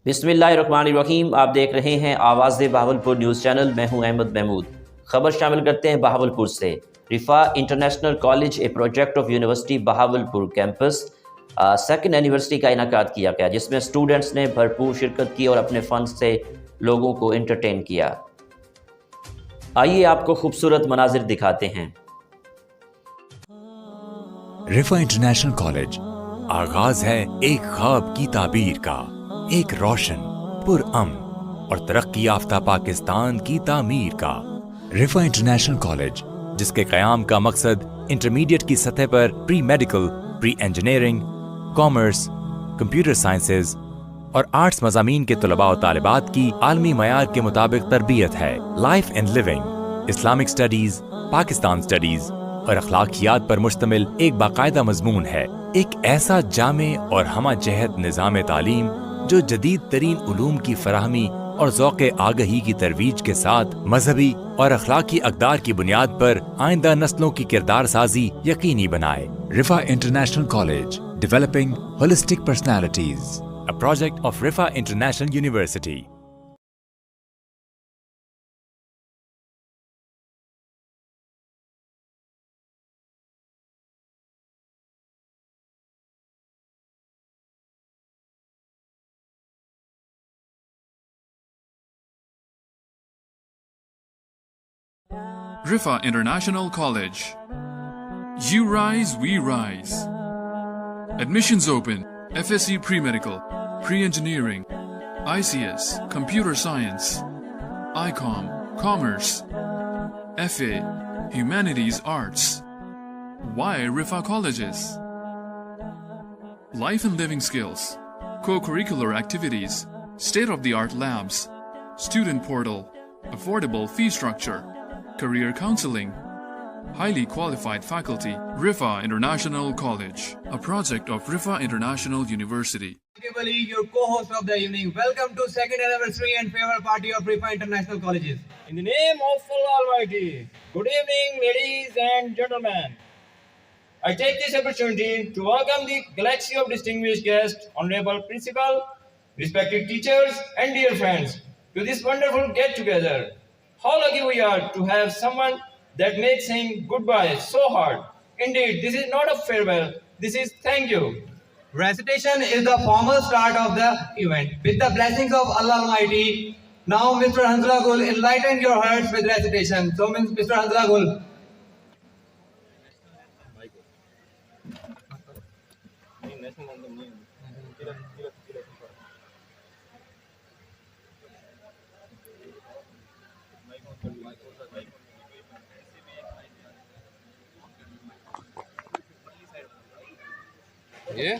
बिस्मिल्लाहिर्रहमानिर्रहीम। आप देख रहे हैं आवाज़ बहावलपुर न्यूज़ चैनल। मैं हूं अहमद महमूद। खबर शामिल करते हैं बहावलपुर से। Riphah international College a project of University Bahawalpur campus second anniversary का इनकाद किया गया, जिसमें स्टूडेंट्स ने भरपूर शिरकत की और अपने फ़ंड से लोगों को इंटरटेन किया। आइए आपको खूबसूरत मनाजिर दिखाते हैं। रिफा इंटरनेशनल कॉलेज आगाज है एक ख्वाब की ताबीर का, एक रोशन पुरअमन और तरक्की याफ्ता पाकिस्तान की तामीर का। रिफा इंटरनेशनल कॉलेज, जिसके क़याम का मकसद इंटरमीडिएट की सतह पर pre medical, pre engineering, commerce, computer sciences और आर्ट्स मज़ामीन के तलबा और तालिबात की आलमी मयार के मुताबिक तरबियत है। Life and living, Islamic studies, Pakistan studies और अखलाकियात पर मुश्तमिल एक बाकायदा मजमून है। एक ऐसा जामे और हमा जहत निज़ाम तालीम जो जदीद तरीन उलूम की फराहमी और ज़ौक़े आगही की तरवीज के साथ मजहबी और अखलाकी अक़दार की बुनियाद पर आइंदा नस्लों की किरदार साजी यकीनी बनाए। Riphah international College, developing holistic personalities, a project of Riphah International University. Rifa International College. You rise, we rise. Admissions open. FSC Pre-Medical, Pre-Engineering, ICS, Computer Science, ICOM, Commerce, FA, Humanities Arts. Why Rifa Colleges? Life and living skills, co-curricular activities, state-of-the-art labs, student portal, affordable fee structure, career counseling, highly qualified faculty. Rifa International College, a project of Rifa International University. Your co-host of the evening. Welcome to second anniversary and farewell party of Rifa International Colleges. In the name of Allah Almighty, good evening, ladies and gentlemen. I take this opportunity to welcome the galaxy of distinguished guests, honorable principal, respected teachers, and dear friends to this wonderful get-together. How lucky we are to have someone that makes saying goodbye so hard. Indeed, this is not a farewell, this is thank you. Recitation is the formal start of the event. With the blessings of Allah Almighty, now Mr. Hanzala Gul, enlighten your hearts with recitation. So, Mr. Hanzala Gul. Yeah.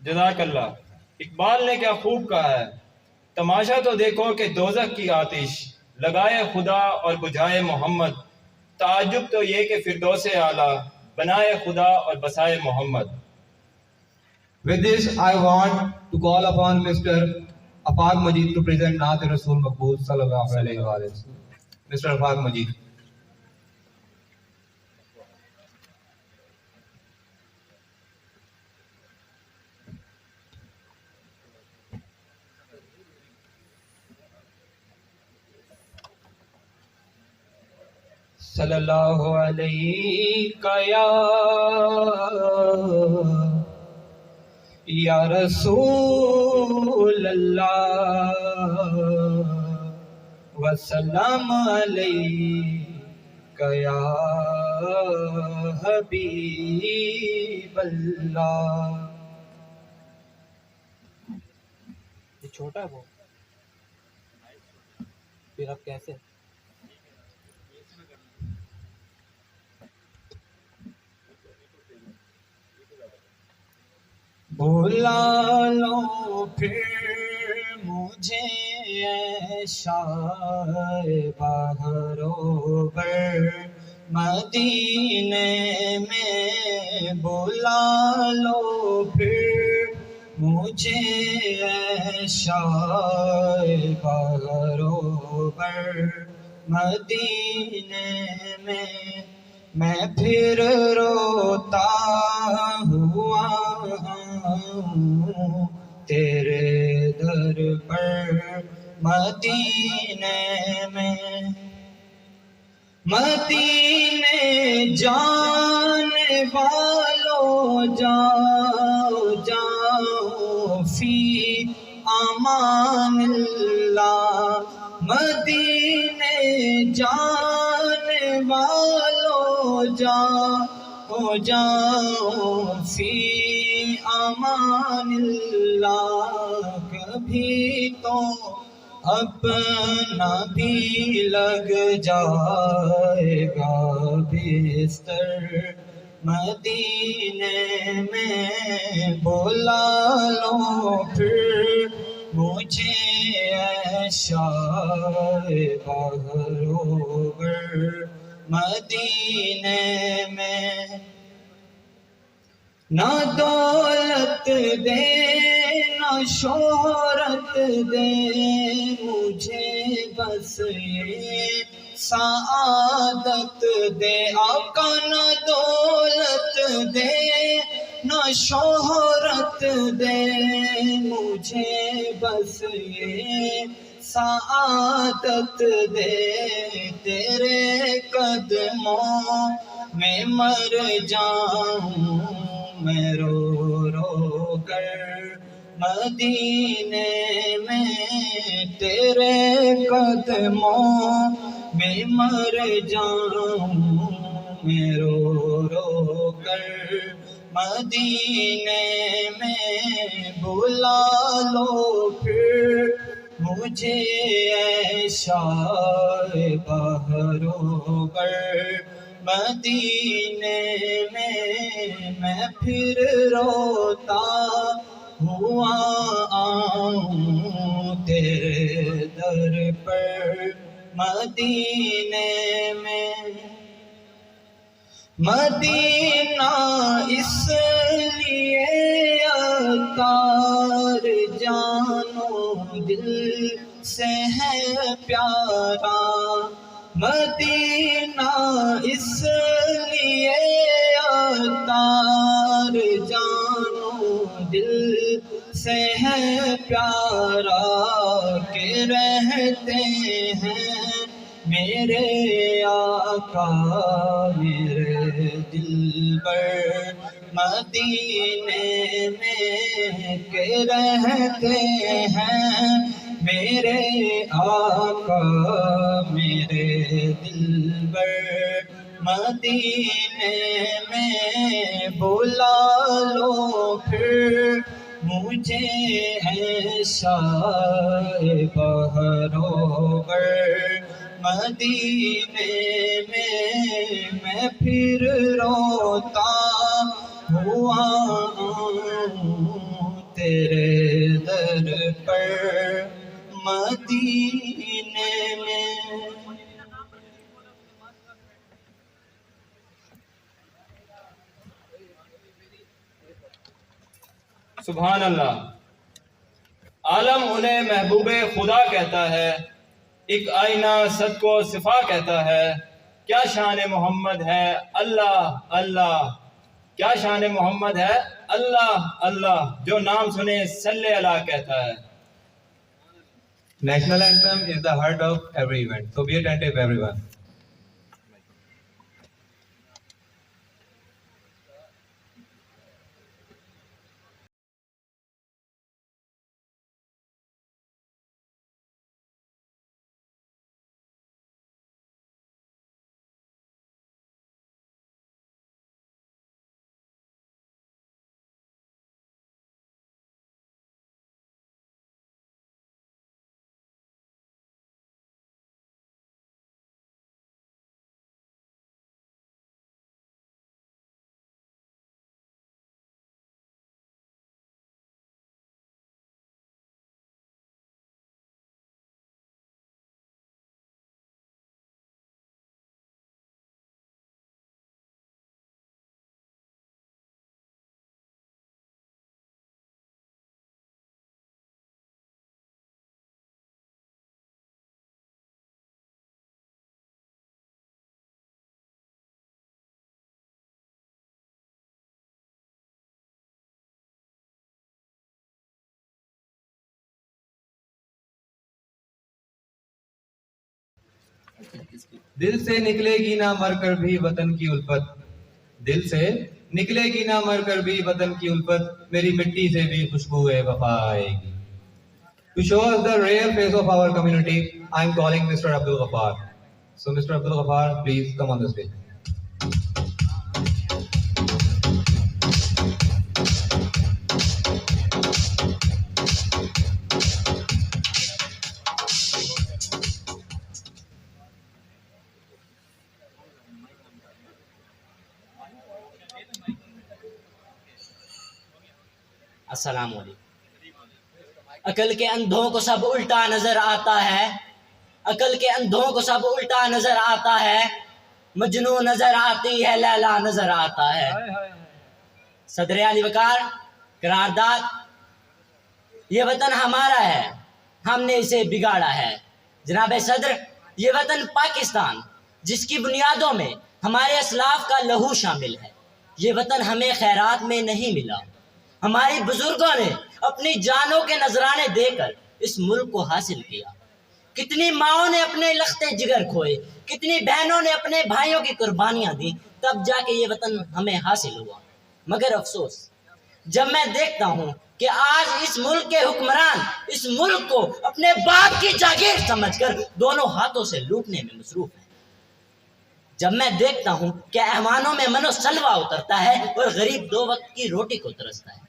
जज़ाकल्लाह। इकबाल ने क्या खूब कहा है, तमाशा तो देखो कि दोज़ख की आतिश लगाए खुदा और बुझाए मोहम्मद। ताज्जुब तो ये कि फिरदौसे आला बनाए खुदा और बसाए Mohammad. With this, I want to call upon Mr. Afaq Majid to present Naat Rasul Maqbool Sallallahu Alaihi Wasallam. Mr. Afaq Majid. Sallallahu Alaihi Ya Rasul Allah wa salam alayka ya Habib Allah. ये छोटा है वो, फिर अब कैसे? बुला लो फिर मुझे शाए बहरोबर मदीने में, बुला लो फिर मुझे शाए बहरोबर मदीने में। मैं फिर रोता हुआ हूँ तेरे दर पर मदीने में। मदीने जाने वालों जाओ जाओ फी अमानिल्लाह। मदीने जाने वालों जाओ जाओ फी अमानिल्लाह। कभी तो अपना भी लग जाएगा बिस्तर मदीने में। बुला लो फिर मुझे शाए बहरोबर मदीने में। ना दौलत दे ना शोहरत दे मुझे, बस ये सआदत दे आका। ना दौलत दे ना शोहरत दे मुझे, बस ये सआदत दे। तेरे कदमों में मर जाऊं मैं रो रो कर मदीने में। तेरे कदमों में मर जाऊं मैं रो रो कर मदीने में। बुला लो फिर मुझे शाए बहरोबर मदीने में। मैं फिर रोता हुआ आऊं तेरे दर पर मदीने में। मदीना इसलिए अतार जानो दिल से है प्यारा। मदीना इसलिए अतार जानो दिल से है प्यारा के रहते हैं मेरे आका मेरे दिलबर मदीने में के रहते हैं मेरे आका मेरे दिलबर मदीने में। बुला लो फिर मुझे ऐसा बहरोबर मदीने में। मैं फिर रोता हुआ तेरे दर पर मदीने में। सुभान अल्लाह। आलम उन्हें महबूबे खुदा कहता है, एक आईना सदको सिफा कहता है। क्या शान मोहम्मद है अल्लाह अल्लाह, क्या शान मोहम्मद है अल्लाह अल्लाह, जो नाम सुने सल्ले अला कहता है। National anthem is the heart of every event. So be attentive, everyone. दिल से निकलेगी ना मरकर भी वतन की उल्फत, दिल से निकलेगी ना मरकर भी वतन की उल्फत, मेरी मिट्टी से भी खुशबू वफा आएगी। To show us the real face of our community, I am calling Mr. Abdul Ghaffar. So Mr. Abdul Ghaffar, please come on the stage. अस्सलाम वालेकुम। अकल के अंधों को सब उल्टा नजर आता है, अकल के अंधों को सब उल्टा नजर आता है, मजनू नजर आती है, लैला नजर आता है। सदर अली वकार करारदाद, ये वतन हमारा है, हमने इसे बिगाड़ा है। जनाब सदर, ये वतन पाकिस्तान जिसकी बुनियादों में हमारे असलाफ का लहू शामिल है, ये वतन हमें खैरात में नहीं मिला। हमारे बुजुर्गों ने अपनी जानों के नजराने देकर इस मुल्क को हासिल किया। कितनी माओं ने अपने लख्ते जिगर खोए, कितनी बहनों ने अपने भाइयों की कुर्बानियां दी, तब जाके ये वतन हमें हासिल हुआ। मगर अफसोस, जब मैं देखता हूँ कि आज इस मुल्क के हुक्मरान इस मुल्क को अपने बाप की जागीर समझकर दोनों हाथों से लूटने में मसरूफ है, जब मैं देखता हूँ कि ऐवानों में मनोसलवा उतरता है और गरीब दो वक्त की रोटी को तरसता है,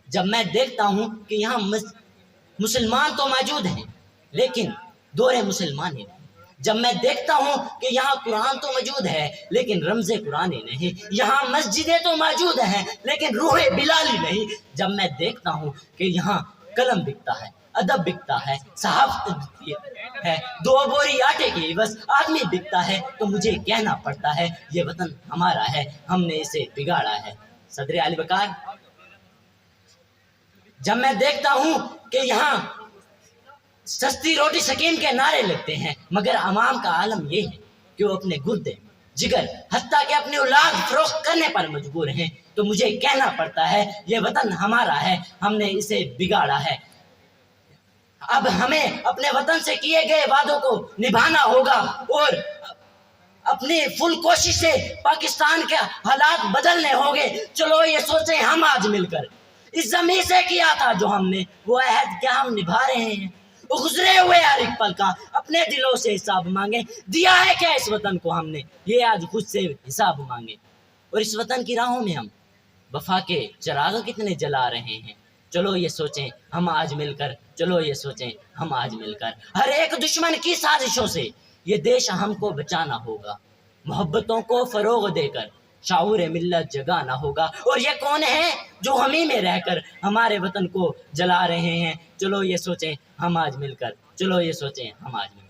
जब मैं देखता हूँ कि यहाँ मुसलमान तो मौजूद हैं लेकिन दोरे मुसलमान ही नहीं, जब मैं देखता हूँ कि यहाँ कुरान तो मौजूद है लेकिन रमज़े कुरान ही नहीं, यहाँ मस्जिदें तो मौजूद हैं लेकिन रूहे बिलाली नहीं, जब मैं देखता हूँ कि यहाँ कलम बिकता है, अदब बिकता है, सहाफ़त है, दो बोरी आटे की बस आदमी बिकता है, तो मुझे कहना पड़ता है ये वतन हमारा है, हमने इसे बिगाड़ा है। सदर अली वकार, जब मैं देखता हूँ कि यहाँ सस्ती रोटी शकीन के नारे लगते हैं, मगर अवाम का आलम ये है कि वो अपने गुर्दे जिगर हत्ता के अपनी औलाद फरोख्त करने पर मजबूर हैं, तो मुझे कहना पड़ता है ये वतन हमारा है, हमने इसे बिगाड़ा है। अब हमें अपने वतन से किए गए वादों को निभाना होगा और अपनी फुल कोशिश से पाकिस्तान के हालात बदलने होंगे। चलो ये सोचें हम आज मिलकर, इस जमीन से किया था जो हमने, वो अहद क्या हम निभा रहे हैं? वो गुजरे हुए हर एक पल का अपने दिलों से हिसाब मांगे, दिया है क्या इस वतन को हमने, ये आज खुद से हिसाब मांगे। और इस वतन की राहों में हम वफा के चिराग कितने जला रहे हैं। चलो ये सोचें हम आज मिलकर, चलो ये सोचें हम आज मिलकर, हर एक दुश्मन की साजिशों से ये देश हमको बचाना होगा। मोहब्बतों को फरोग देकर शाऊर मिल्लत जगाना होगा। और ये कौन है जो हम ही में रहकर हमारे वतन को जला रहे हैं? चलो ये सोचें हम आज मिलकर, चलो ये सोचें हम आज मिलकर।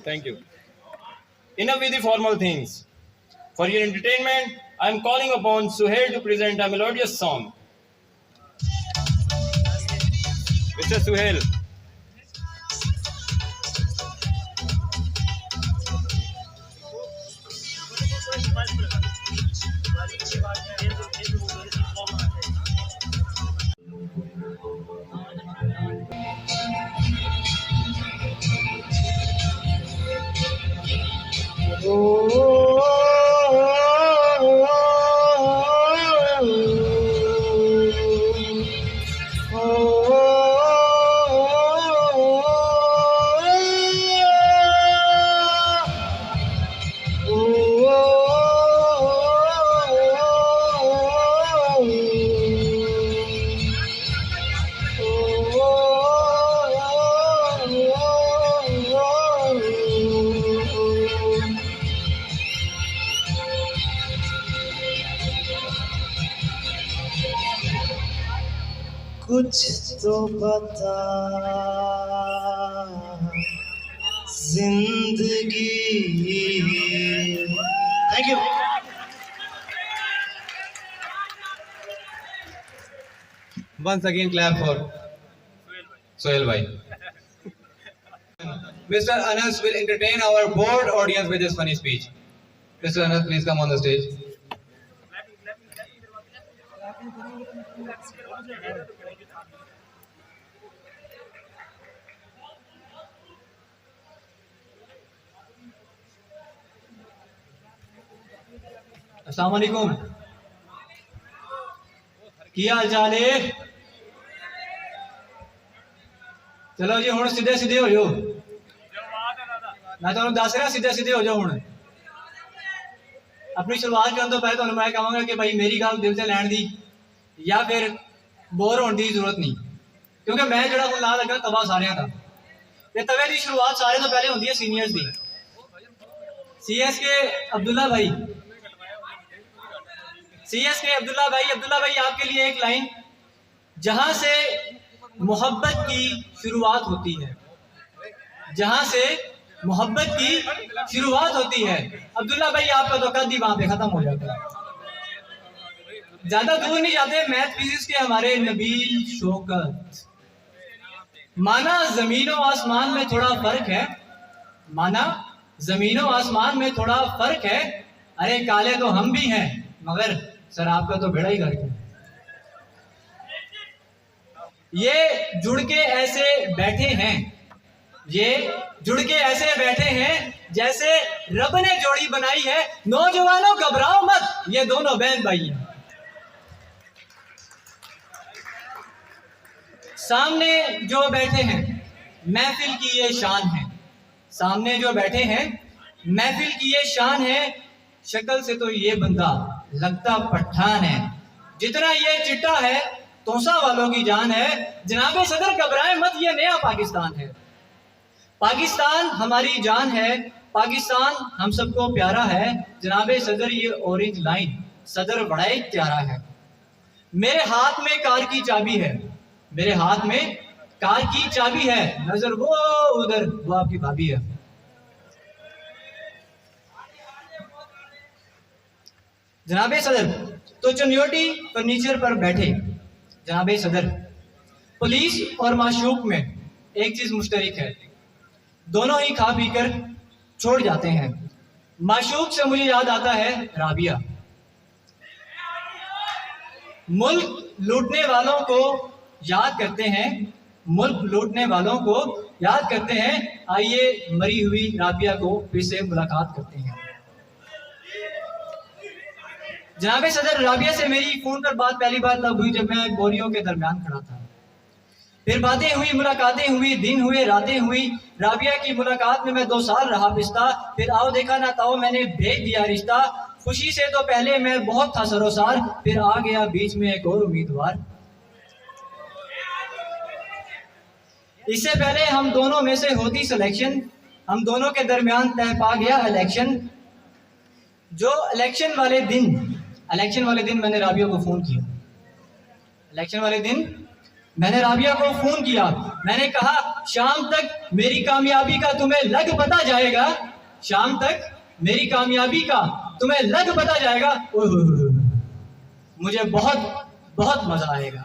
Thank you. Enough with the formal things. For your entertainment, I am calling upon Suhail to present a melodious song. Mr. Suhail. कुछ तो बता जिंदगी। Thank you. Once again, clap for Sohail bhai. Mr. Anas will entertain our bored audience with his funny speech. Mr. Anas, please come on the stage. अस्सलाम वालेकुम। की हाल चाल है? चलो जी हुण सीधे सीधे हो जाओ। मैं तुहानू दस रहा सीधे सीधे हो जाओ। हुण अपनी शुरुआत करने तो पहले तुहानू मैं कहांगा कि भाई मेरी गल दिल से लैण दी या फिर बोर होने की जरूरत नहीं, क्योंकि मैं जो हुण ला लगा तवा सारियां दा। ते तवे की शुरुआत सारे तो पहले होंदी है सीनियर्स दी। CSK अब्दुल्ला भाई, CSK अब्दुल्ला भाई आपके लिए एक लाइन। जहां से मोहब्बत की शुरुआत होती है, जहां से मोहब्बत की शुरुआत होती है, अब्दुल्ला भाई आपका तो कद ही वहां पे खत्म हो जाता है। ज्यादा दूर नहीं जाते। मैथ फिजिक्स के हमारे नबील शौकत, माना जमीनों आसमान में थोड़ा फर्क है, माना जमीनों आसमान में थोड़ा फर्क है। अरे काले तो हम भी हैं मगर सर आपका तो बेड़ा ही गर्क है। ये जुड़ के ऐसे बैठे हैं, ये जुड़ के ऐसे बैठे हैं जैसे रब ने जोड़ी बनाई है। नौजवानों घबराओ मत, ये दोनों बहन भाई हैं। सामने जो बैठे हैं महफिल की ये शान है, सामने जो बैठे हैं महफिल की ये शान है। शक्ल से तो ये बंदा लगता पठान है, जितना ये चिट्टा है तोसा वालों की जान है। जनाबे सदर घबराए मत, ये नया पाकिस्तान है। पाकिस्तान हमारी जान है, पाकिस्तान हम सबको प्यारा है। जनाबे सदर ये ऑरेंज लाइन सदर बड़ा ही प्यारा है। मेरे हाथ में कार की चाबी है, मेरे हाथ में कार की चाबी है। नजर वो उधर, वो आपकी भाभी है। जनाबे सदर तो चनियोटी फर्नीचर पर बैठे। जनाबे सदर पुलिस और माशूक में एक चीज मुश्तरक है, दोनों ही खा पी कर छोड़ जाते हैं। माशूक से मुझे याद आता है राबिया। मुल्क लूटने वालों को याद करते हैं, मुल्क लूटने वालों को याद करते हैं। आइए मरी हुई राबिया को फिर से मुलाकात करते हैं। जनाबे सदर राबिया से मेरी फोन पर बात पहली बार तब हुई जब मैं बोरियों के दरमियान खड़ा था। फिर बातें हुई, मुलाकातें हुई, दिन हुए, रातें हुई। राबिया की मुलाकात में मैं 2 साल रहा पिस्ता। फिर आओ देखा ना ताओ मैंने भेज दिया रिश्ता। खुशी से तो पहले मैं बहुत था सरोसार, फिर आ गया बीच में एक और उम्मीदवार। इससे पहले हम दोनों में से होती सिलेक्शन, हम दोनों के दरमियान तय पा गया इलेक्शन। जो इलेक्शन वाले दिन मैंने राबिया को फ़ोन किया। इलेक्शन वाले दिन मैंने राबिया को फ़ोन किया। मैंने कहा शाम तक मेरी कामयाबी का तुम्हें लग पता जाएगा, शाम तक मेरी कामयाबी का तुम्हें लग पता जाएगा। ओह, मुझे बहुत बहुत मज़ा आएगा।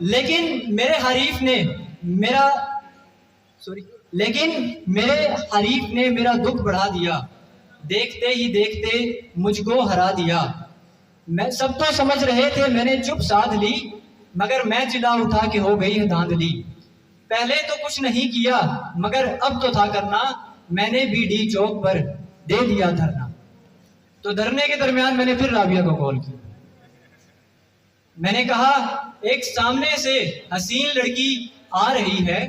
लेकिन मेरे हरीफ ने मेरा दुख बढ़ा दिया। देखते ही देखते मुझको हरा दिया। मैं सब तो समझ रहे थे, मैंने चुप साध ली, मगर मैं चिल्ला उठा के हो गई है धांधली। पहले तो कुछ नहीं किया, मगर अब तो था करना, मैंने भी डी चौक पर दे दिया धरना। तो धरने के दरमियान मैंने फिर राबिया को कॉल की। मैंने कहा एक सामने से हसीन लड़की आ रही है,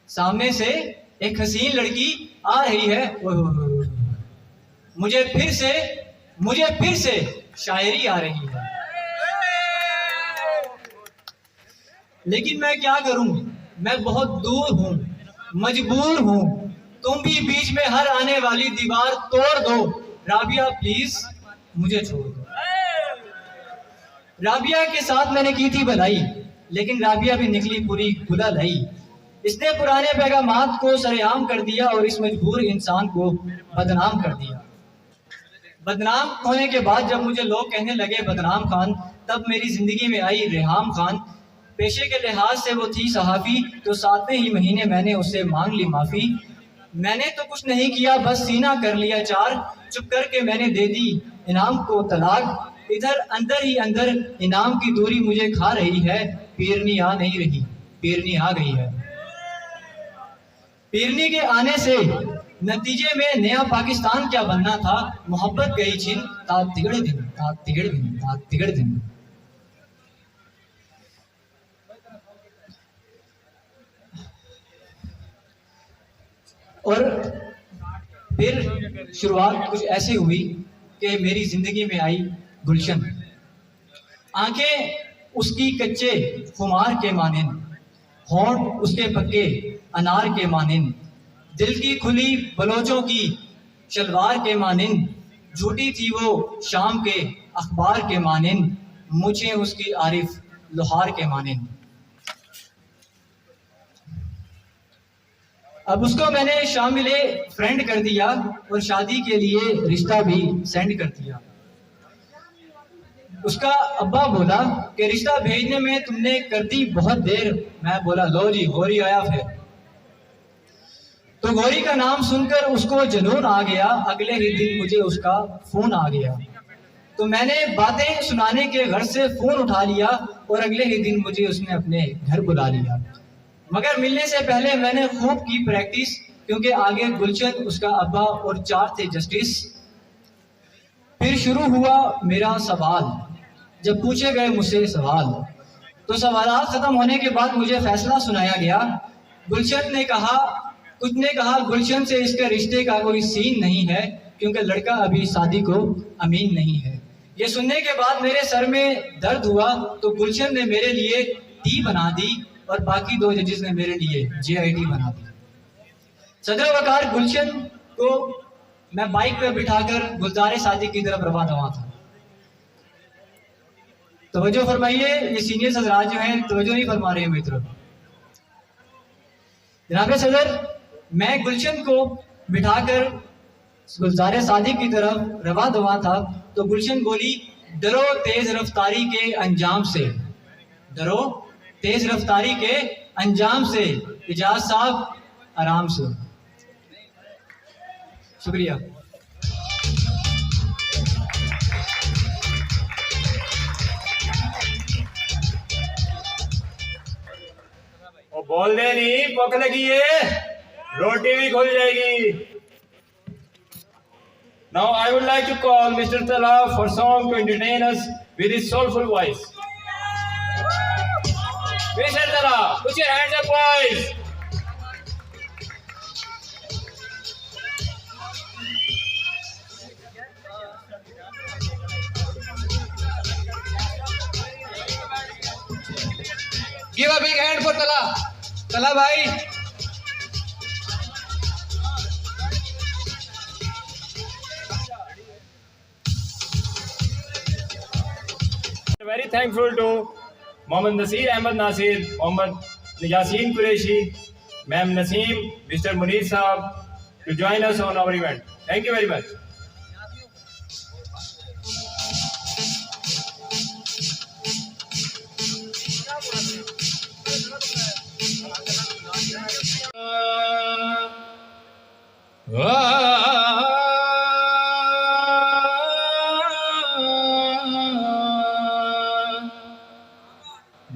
सामने से एक हसीन लड़की आ रही है। ओह, मुझे फिर से शायरी आ रही है। लेकिन मैं क्या करूं, मैं बहुत दूर हूं, मजबूर हूं। तुम भी बीच में हर आने वाली दीवार तोड़ दो। राबिया प्लीज मुझे छोड़ दो। राबिया के साथ मैंने की थी भलाई, लेकिन राबिया भी निकली पूरी खुदा लाई। इसने पुराने पैगामात को सरेआम कर दिया और इस मजबूर इंसान को बदनाम कर दिया। बदनाम होने के बाद जब मुझे लोग कहने लगे बदनाम खान, तब मेरी जिंदगी में आई रेहाम खान। पेशे के लिहाज से वो थी सहाफ़ी, तो 7वें ही महीने मैंने उससे मांग ली माफ़ी। मैंने तो कुछ नहीं किया, बस सीना कर लिया चार। चुप करके मैंने दे दी इनाम को तलाक। इधर अंदर ही अंदर इनाम की दूरी मुझे खा रही है। पीरनी आ नहीं रही, पीरनी आ गई है। पीरनी के आने से नतीजे में नया पाकिस्तान क्या बनना था। मोहब्बत गई छिन, तात तिगड़े दिन, तात तिगड़े दिन, तात तिगड़े दिन। और फिर शुरुआत कुछ ऐसी हुई कि मेरी जिंदगी में आई गुलशन। आंखें उसकी कच्चे खुमार के मानिंद, होंठ उसके पक्के अनार के मानिंद, दिल की खुली बलोचों की शलवार के मानिंद। झूठी थी वो शाम के अखबार के मानिंद, मूछें उसकी आरिफ लोहार के मानिंद। अब उसको मैंने शामिले फ्रेंड कर दिया और शादी के लिए रिश्ता भी सेंड कर दिया। उसका अब्बा बोला कि रिश्ता भेजने में तुमने कर दी बहुत देर। मैं बोला लो जी गौरी आया फिर। तो गौरी का नाम सुनकर उसको जुनून आ गया। अगले ही दिन मुझे उसका फोन आ गया, तो मैंने बातें सुनाने के घर से फोन उठा लिया और अगले ही दिन मुझे उसने अपने घर बुला लिया। मगर मिलने से पहले मैंने खूब की प्रैक्टिस, क्योंकि आगे गुलशन, उसका अब्बा और 4 थे जस्टिस। फिर शुरू हुआ मेरा सवाल, जब पूछे गए मुझसे सवाल, तो सवाल खत्म होने के बाद मुझे फैसला सुनाया गया। गुलशन ने कहा, कुछ ने कहा गुलशन से इसके रिश्ते का कोई सीन नहीं है, क्योंकि लड़का अभी शादी को अमीन नहीं है। ये सुनने के बाद मेरे सर में दर्द हुआ, तो गुलशन ने मेरे लिए टी बना दी और बाकी 2 जजेस ने मेरे लिए JIT बना दी। सदर वकार गुलशन को मैं बाइक पर बिठाकर गुलजार सादी की तरफ रवाना हुआ था। तवज्जो फरमाइए, ये सीनियर सदरात जो हैं तवज्जो नहीं फरमा रहे हैं मेरी तरफ। जनाब सदर, मैं गुलशन को बिठाकर गुलजार सादी की तरफ रवा दवा था, तो गुलशन बोली डरो तेज रफ्तारी के अंजाम से, डरो तेज रफ्तारी के अंजाम से, इजाज साहब आराम से। शुक्रिया। और बोल दे नहीं, भूख लगी है, रोटी भी खुल जाएगी। Now I would like to call Mr. Tala for song to entertain us with his soulful voice. Mr. Tala, put your hands up, boys. hand for Tala. Tala bhai. Very thankful to Mohammad Nasir Ahmed Nasir, Mohammad Yasin Qureshi, Ma'am Naseem, Mr. Munir Saab to join us on our event. Thank you very much.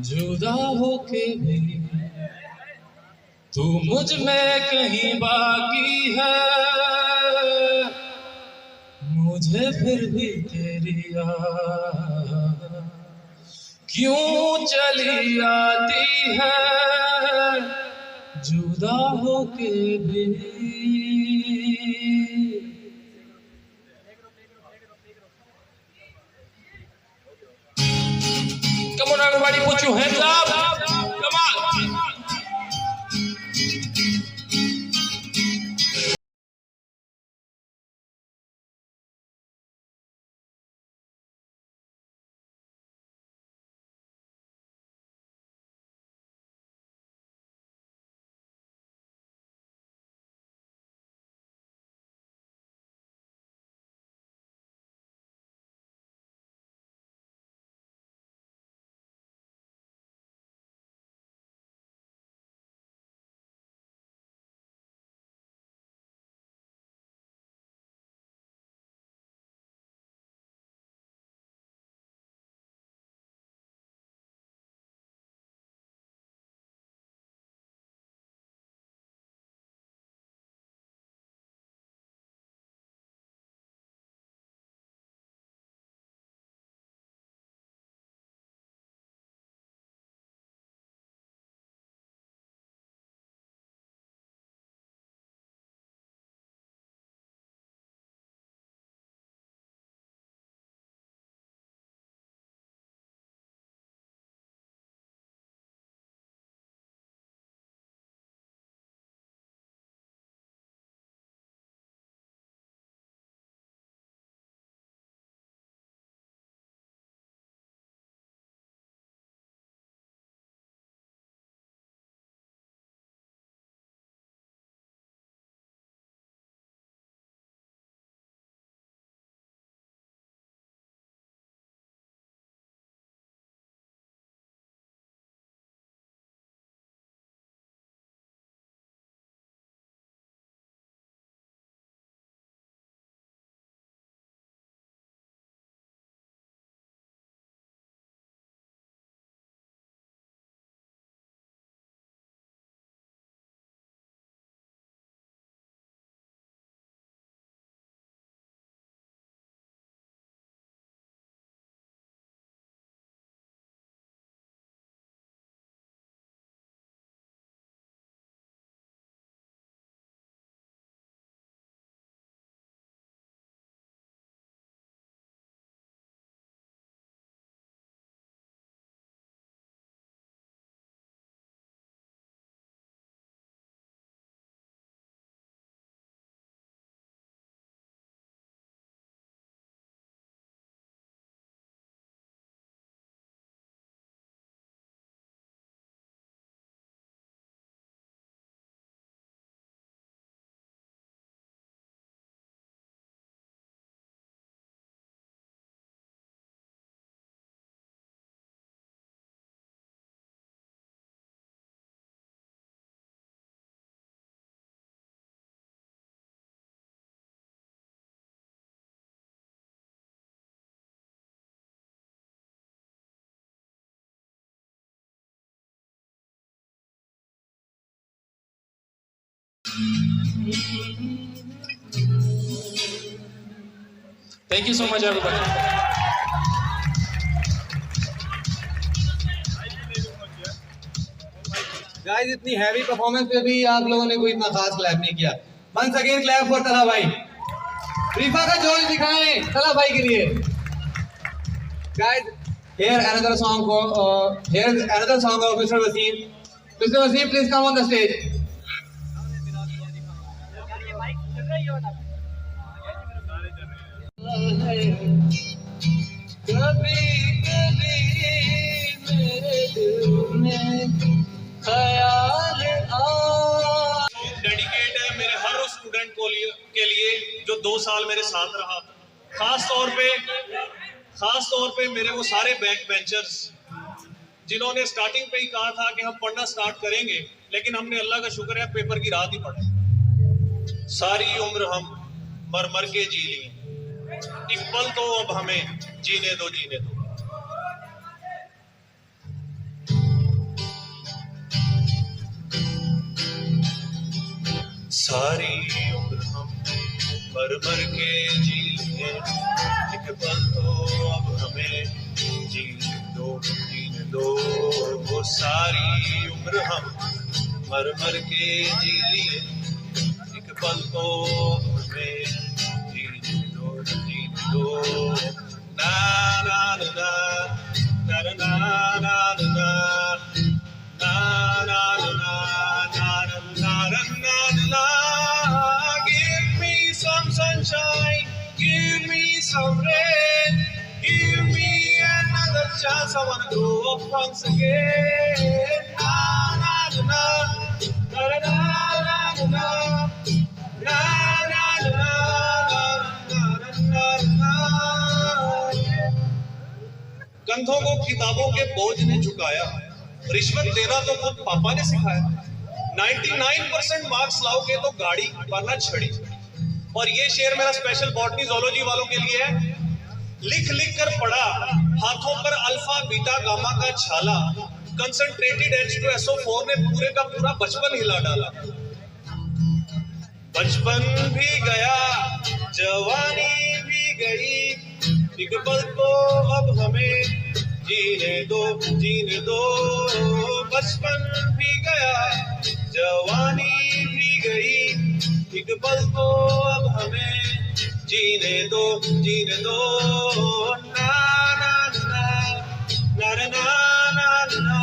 जुदा होके भी तू मुझ में कहीं बाकी है, मुझे फिर भी तेरी याद क्यों चली आती है, जुदा होके भी। Come on, everybody, put your hands up. Come on. Thank you so much, everybody. Guys इतनी हैवी परफॉर्मेंस पे भी आप लोगों ने कोई इतना खास क्लैप नहीं किया। वंस अगेन क्लैप फॉर तला भाई। रिफा का जोश दिखाएं तला भाई के लिए। Guys here another song of Mr. Wasim Mr. Wasim, please come on the stage. कभी कभी मेरे दिल में ख्याल डेडिकेट है मेरे हर उस स्टूडेंट के लिए जो 2 साल मेरे साथ रहा। खास तौर पे मेरे वो सारे बैक बेंचर्स जिन्होंने स्टार्टिंग पे ही कहा था कि हम पढ़ना स्टार्ट करेंगे, लेकिन हमने अल्लाह का शुक्र है पेपर की रात ही पढ़ा। सारी उम्र हम मर मर के जी लिए, एक पल तो अब हमें जीने दो। सारी उम्र हम मर मर के जी लिए, एक पल तो अब हमें जीने दो। वो सारी उम्र हम मर मर के जी लिए, एक पल तो अब हमें जीने दो। ना ना ना ना ना ना ना ना na na na. Give me some sunshine, give me some rain, give me another chance. I wanna grow up once again. Na na na na na na na na कंधों को किताबों के बोझ ने झुकाया, रिश्वत देना तो खुद पापा ने सिखाया। 99% मार्क्स लाओगे तो गाड़ी वरना छड़ी। और ये शेर मेरा स्पेशल बॉटनी जोलॉजी वालों के लिए है। लिख लिख कर पढ़ा, हाथों पर अल्फा बीटा गामा का छाला, कंसंट्रेटेड H2SO4 ने पूरे का पूरा बचपन हिला डाला। बचपन भी गया, जवानी भी गई, एक पल तो अब हमें जीने दो। बचपन भी गया, जवानी भी गई, एक पल तो अब हमें जीने दो। ना ना ना ना ना ना ना ना।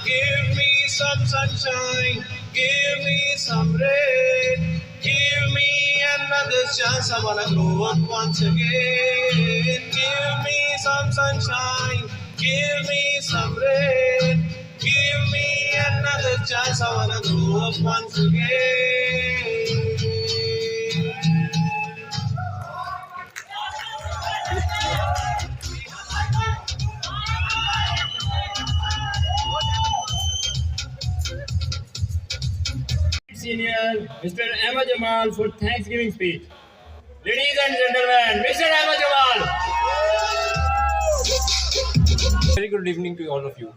Give me some sunshine, give me some rain, give me another chance. I wanna grow up once again. Give me some sunshine, give me some rain, give me another chance. I wanna grow up once again. Senior Mr. Ahmed Jamal for Thanksgiving speech. Ladies and gentlemen, Mr. Ahmed Jamal. Very good evening to all of you.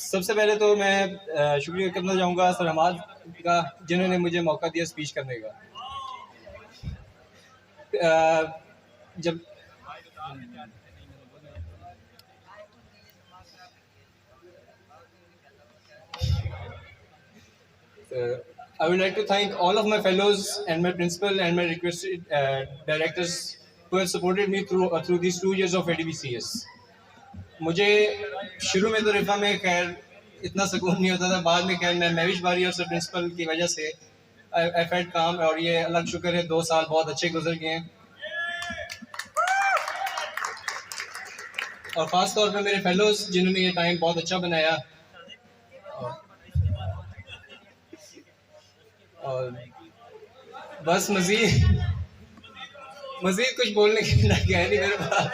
सबसे पहले तो मैं शुक्रिया करना चाहूँगा sir Hammad का, जिन्होंने मुझे मौका दिया स्पीच करने का। जब I would like to thank all of my fellows and my principal and my requested directors who have supported me through these 2 years of ADBCS. मुझे शुरू में तो रिफा में खैर इतना सुकून नहीं होता था, बाद में खैर मैं महविश बारी और सब प्रिंसिपल की वजह से आई फेल्ट काम, और ये अल्लाह का शुक्र है 2 साल बहुत अच्छे गुजर गए हैं। और ख़ास तौर पे मेरे फेलोज जिन्होंने ये टाइम बहुत अच्छा बनाया। और बस मज़ीद कुछ बोलने के लायक है नहीं मेरे पास।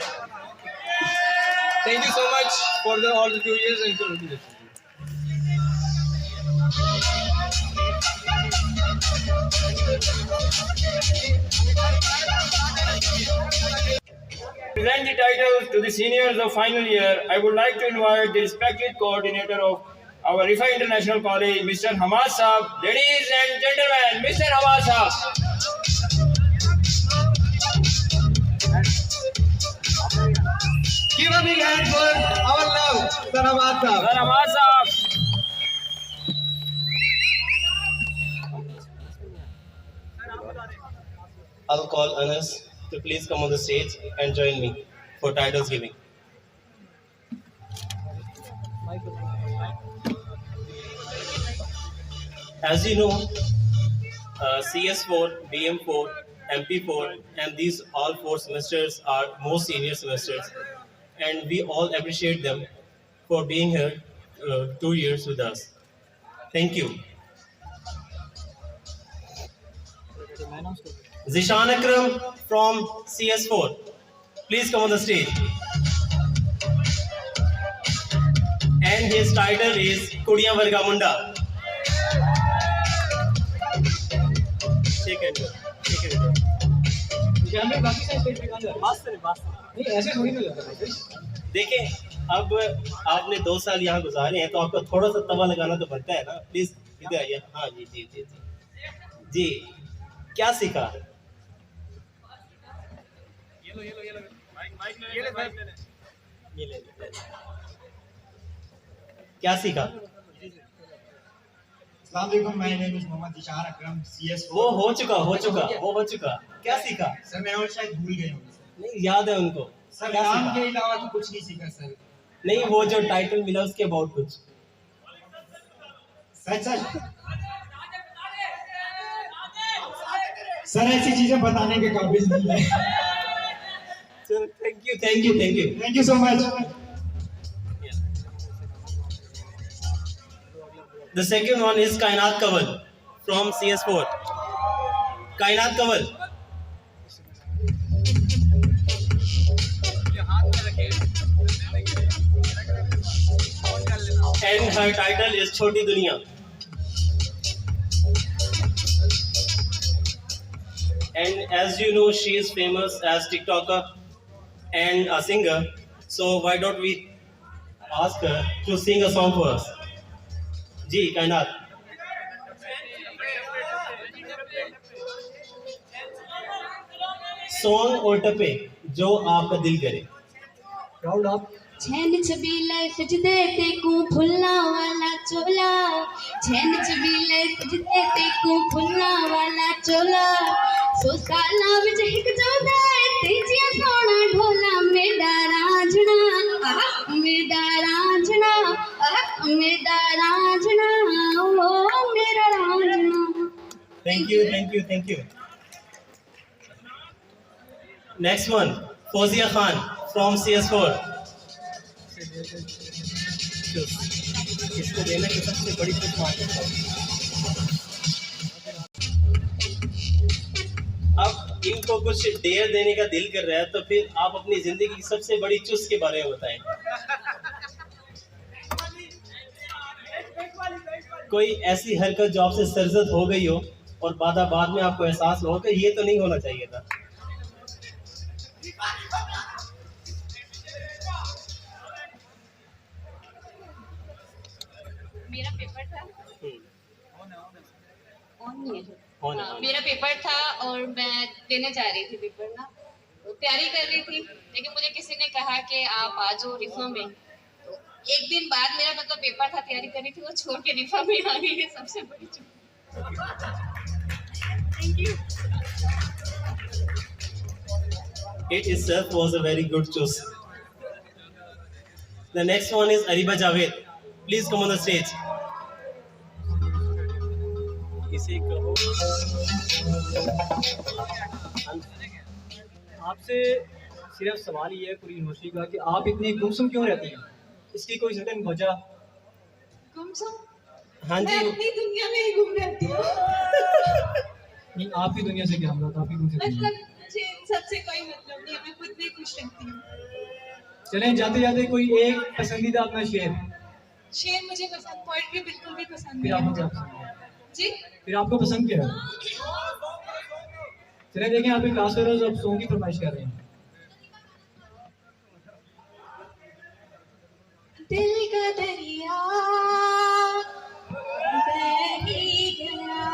Thank you so much for all the 2 years and Present the titles to the seniors of final year. I would like to invite the respected coordinator of our Rifa International College, Mr. Hamad Saab. Ladies and gentlemen, Mr. Hamad Saab. Give a big hand for our love, Sir Hamad Saab. Sir Hamad Saab. I'll call Anas to please come on the stage and join me for titles giving. As you know, CS4, BM4, MP4, and these all 4 semesters are most senior semesters, and we all appreciate them for being here 2 years with us. Thank you. Zishan Akram from CS4, please come on the stage. And his title is Kudiyan Varga Munda. Shake hand. देखिए, अब आपने 2 साल यहाँ गुजारे हैं तो आपको थोड़ा सा तवा लगाना तो बनता है ना. प्लीज इधर आइए. हाँ जी जी जी जी जी. क्या सीखा? क्या सीखा? My name is Mohammad Zeeshan Akram CS4. वो हो चुका. क्या सीखा? सर मैं और शायद भूल गया हूँ. नहीं याद है उनको. सर नाम के अलावा तो कुछ नहीं सीखा सर. नहीं वो जो टाइटल मिला उसके अबाउट कुछ. सच सर ऐसी चीजें बताने के काबिल नहीं है. Thank you so much. The second one is Kainat Kaval from CS4. Kainat Kaval. And her title is Choti Duniya. And as you know, she is famous as TikToker and a singer. So why don't we ask her to sing a song for us? जी कायनात. Song और टपे जो आपका दिल करे. Proud of छेन छबीले सजदे ते को फुल्ला वाला चोला. छेन छबीले सजदे ते को फुल्ला वाला चोला. सो साला विच हिक जोदा तेजिया सोना ढोला. मेरा रांझना मेरा रांझना मेरा रांझना ओ मेरा Raanjhanaa. Thank you. Next one, Fozia Khan from CS4. इसको देना की सबसे बड़ी चुप मार. अब इनको कुछ डेयर देने का दिल कर रहा है तो फिर आप अपनी जिंदगी की सबसे बड़ी चुस के बारे में बताएं. कोई ऐसी हरकत जो आपसे सरजद हो गई हो और बाद में आपको एहसास हो कि ये तो नहीं होना चाहिए था. मेरा पेपर था मेरा पेपर था और मैं देने जा रही थी पेपर ना. तो तैयारी कर रही थी लेकिन मुझे किसी ने कहा कि आप आ जाओ रिफा में. तो एक दिन बाद मेरा मतलब पेपर था, तैयारी कर रही थी, वो छोड़ के रिफा में आ गई है. सबसे बड़ी चूक. Thank you. It itself was a very good choice. The next one is Ariba Javed. Please come on the stage. इसे कहो. आपसे सिर्फ सवाल ये है पूरी यूनिवर्सिटी का कि आप इतनी गुमसुम क्यों रहती हैं? इसकी कोई सर्टेन वजह? गुमसुम? हाँ जी. मैं अपनी दुनिया में ही गुम रहती हूँ. नहीं आपकी दुनिया से क्या मतलब? आपकी कौन सी दुनिया? मुझे सबसे कोई मतलब नहीं है, मैं खुद में खुश रहती हूँ. चलें जाते जाते कोई एक पसंदीदा अपना शेर. शेर मुझे पसंद, पोएट्री बिल्कुल भी पसंद फिर नहीं आपको क्या है. पसंद? जी फिर आपको पसंद क्या है? चलें देखें आप क्लास में रोज अब सॉन्ग की फरमाइश कर रहे हैं. दिल का दरिया बह ही गया,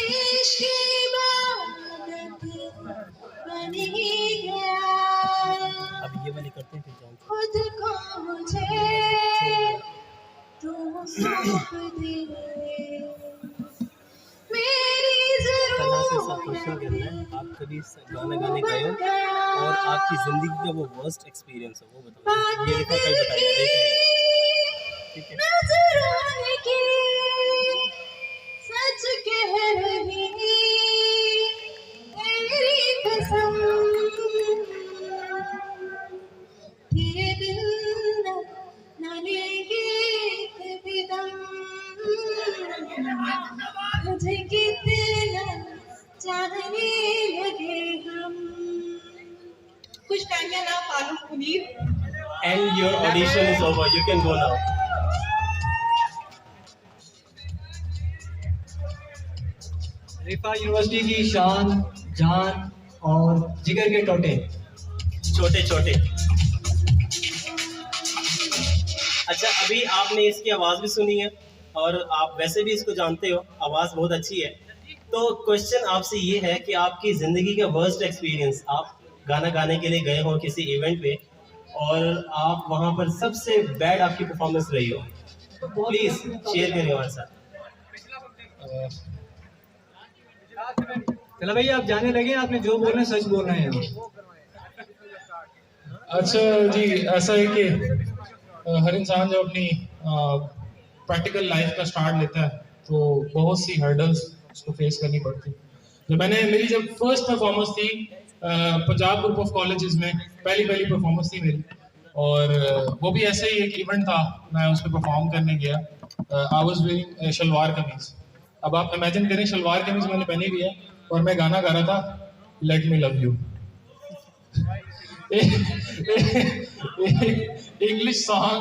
इश्क इबादत बन ही गया. अब ये वाली करते हैं फिर खुद को मुझे तू सौंप दे, मेरी जरूरत आपसे क्वेश्चन करना है, आप कभी गाना गाने गए हो और आपकी ज़िंदगी का वो वर्स्ट एक्सपीरियंस हो वो बताओ। ये रिफा कल बताइए, देख लीजिए, ठीक है। नजराने की सच कह रही तेरी कसम, तेरे बिन न लेंगे कभी दम, मुझे कितना चाहने लगे हम। कुछ टाइम का नाम Farooq Munir. And your audition is over, you can go now. रिफा university की शान, जान और जिगर के टोटे। छोटे छोटे। अच्छा, अभी आपने इसकी आवाज़ भी सुनी है और आप वैसे भी इसको जानते हो, आवाज़ बहुत अच्छी है। तो क्वेश्चन आपसे ये है कि आपकी ज़िंदगी का वर्स्ट एक्सपीरियंस, आप गाना गाने के लिए गए हो किसी इवेंट पे और आप वहाँ पर सबसे बैड आपकी परफॉर्मेंस रही हो, प्लीज़ शेयर करिए हमारे साथ। चला भैया आप जाने लगे, आपने जो बोलना है सच बोलना है। अच्छा जी, ऐसा है कि हर इंसान जब अपनी प्रैक्टिकल लाइफ का स्टार्ट लेता है तो बहुत सी हर्डल्स उसको फेस करनी पड़ती है। मेरी जब फर्स्ट परफॉर्मेंस थी पंजाब ग्रुप ऑफ कॉलेजेस में, पहली परफॉर्मेंस थी मेरी, और वो भी ऐसे ही एक इवेंट था, मैं उस पर परफॉर्म करने गया। आई वाज वेयरिंग शलवार कमीज। अब आप इमेजिन करें, शलवार कमीज मैंने पहनी हुई है और मैं गाना गा रहा था let me love you, English song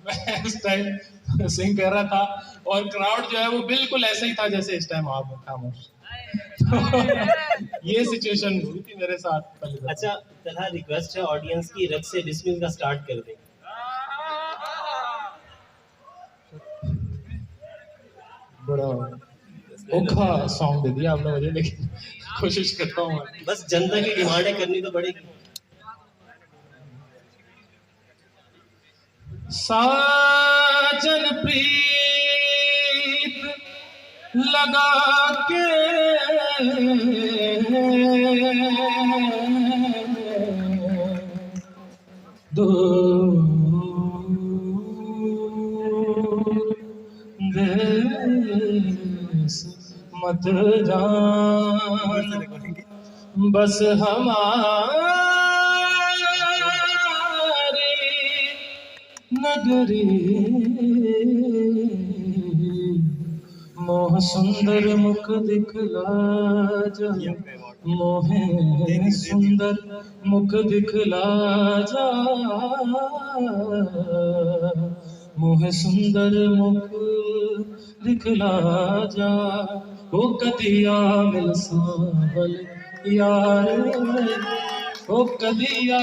मैं इस टाइम सिंग कर रहा था और क्राउड जो है वो बिल्कुल ऐसा ही था जैसे इस टाइम आप खामोश। ये सिचुएशन हुई थी मेरे साथ पहले। अच्छा, तरह रिक्वेस्ट है ऑडियंस की, रग से बिस्मिल का स्टार्ट कर दें। बड़ा ओखा सॉन्ग दे दिया आपने मुझे, लेकिन कोशिश करता हूँ। बस जनता की डिमांडें करनी तो पड़ेगी। साजन प्रीत लगा के देश मत जान, बस हमारी नगरी मोह सुंदर मुख दिखला जा, मोहे सुंदर मुख दिखला जा, मोहे सुंदर मुख दिखला जा, ओ कदिया मिल सावल यार, ओ कदिया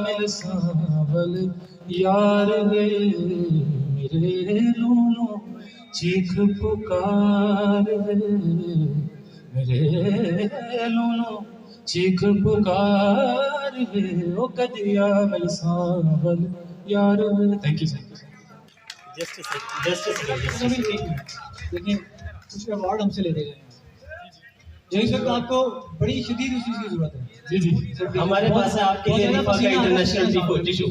मिल सावल यार रे, मेरे लूनो चीख पुकार रे, मेरे लूनो चीख पुकार रे, ओ कदिया मिल सावल यार रे। Thank you sir. Just a second. लेकिन कुछ अवार्ड हमसे ले रहे हैं यही सर, आपको बड़ी शदीद उस चीज की जरूरत है। जी जी, हमारे पास है आपके लिए रिफा का international tissue.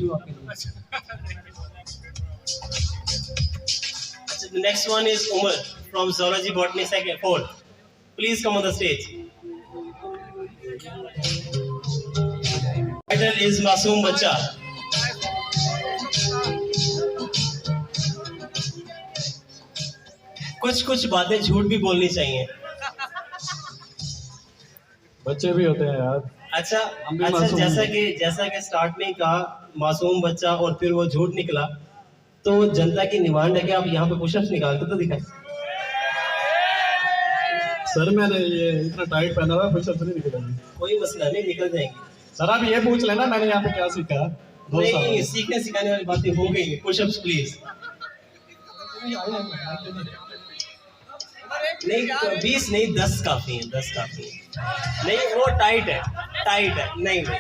The next one is Umar from Zoology Botany Second 4. Please come on the stage. Title is Masoom Bacha. कुछ बातें झूठ भी बोलनी चाहिए। बच्चे भी होते हैं यार। अच्छा, जैसा कि स्टार्ट में कहा मासूम बच्चा और फिर वो झूठ निकला, तो जनता की डिमांड है कि आप यहाँ पे पुशअप्स निकाल के तो दिखाएं। सर मैंने ये इतना टाइट पहना हुआ, पुशअप्स नहीं निकलेंगे। कोई मसला नहीं, निकल जाएंगे। सर आप ये पूछ लेना मैंने यहाँ पे क्या सीखा। नहीं, सीखने सिखाने वाली बातें हो गई। Pushups please. नहीं 20 नहीं, 10 काफी है, 10 काफी है। नहीं वो टाइट है नहीं 10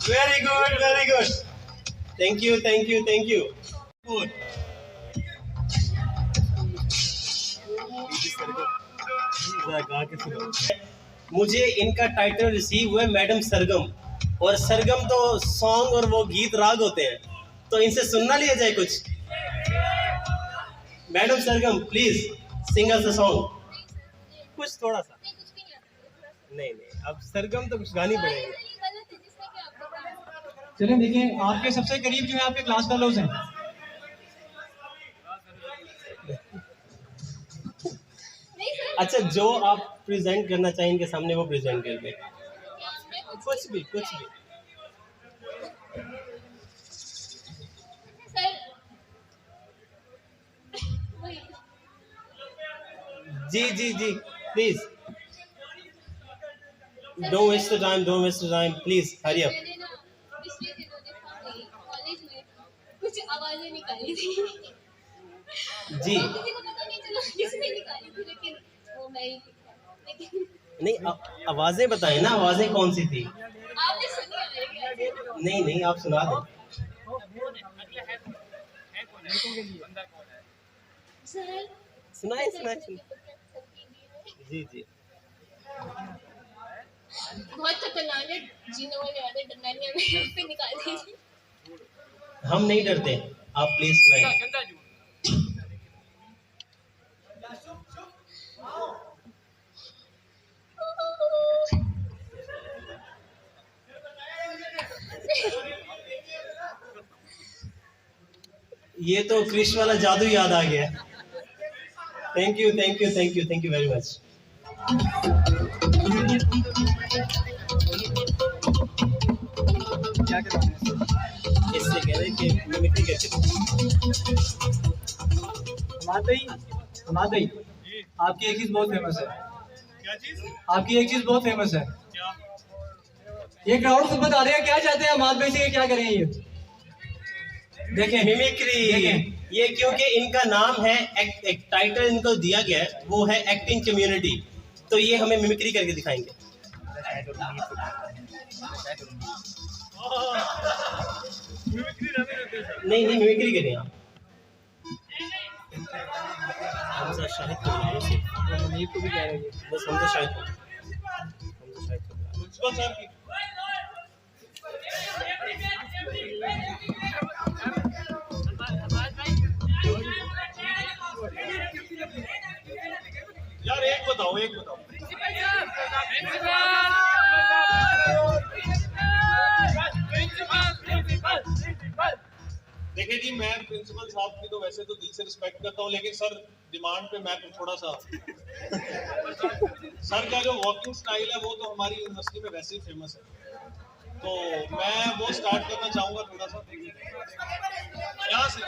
Very good, very good. Thank you, thank you, thank you. Good. मुझे इनका टाइटल रिसीव हुआ मैडम सरगम, और सरगम तो सॉन्ग और वो गीत राग होते हैं, तो इनसे सुनना लिया जाए कुछ। Madam Sargam please sing us a song, कुछ थोड़ा सा। नहीं, अब सरगम तो कुछ गानी पड़ेगी। चलिए देखिए, आपके सबसे करीब जो है आपके क्लास फेलोज हैं। अच्छा, जो आप प्रेजेंट करना चाहें इनके सामने वो प्रेजेंट कर दें, कुछ भी। जी please, don't waste the time, please hurry up. पिछले दिनों कॉलेज में कुछ आवाजें निकाली थी जी, किसी को पता नहीं चला किसने निकाली थी, लेकिन वो मैं ही थी। नहीं आवाजें बताएं ना, आवाजें कौन सी थी? आपने सुनी है? नहीं आप सुना दें। सुनाए। जी बहुत खतरनाक है, जीने वाले आदत डरना नहीं हमें पे निकाल दीजिए। हम नहीं डरते, आप प्लीज सुनाइए। ये तो क्रिश वाला जादू याद आ गया। Thank you very much. इससे कह रहे कि मिमिक्री कैसे। हमाद भाई, आपकी एक चीज बहुत फेमस है। क्या चीज? आपकी एक चीज बहुत फेमस है। ये क्राउड खुद बता रहे हैं क्या चाहते हैं हमाद भाई से, क्या करें ये देखें मिमिक्री। ये क्योंकि इनका नाम है, एक टाइटल इनको दिया गया है, वो है एक्टिंग कम्युनिटी, तो ये हमें मिमिक्री करके दिखाएंगे। नहीं मिमिक्री करें आप। हमजा शाहिद को भी कह रहे हैं, बस हमजा शाहिद यार एक बताओ। देखिए जी, मैं प्रिंसिपल साहब की तो वैसे तो दिल से रिस्पेक्ट करता हूँ, लेकिन सर डिमांड पे मैं थोड़ा सा सर का जो वॉकिंग स्टाइल है वो तो हमारी यूनिवर्सिटी में वैसे ही फेमस है, तो मैं वो स्टार्ट करना चाहूँगा थोड़ा सा। यहाँ से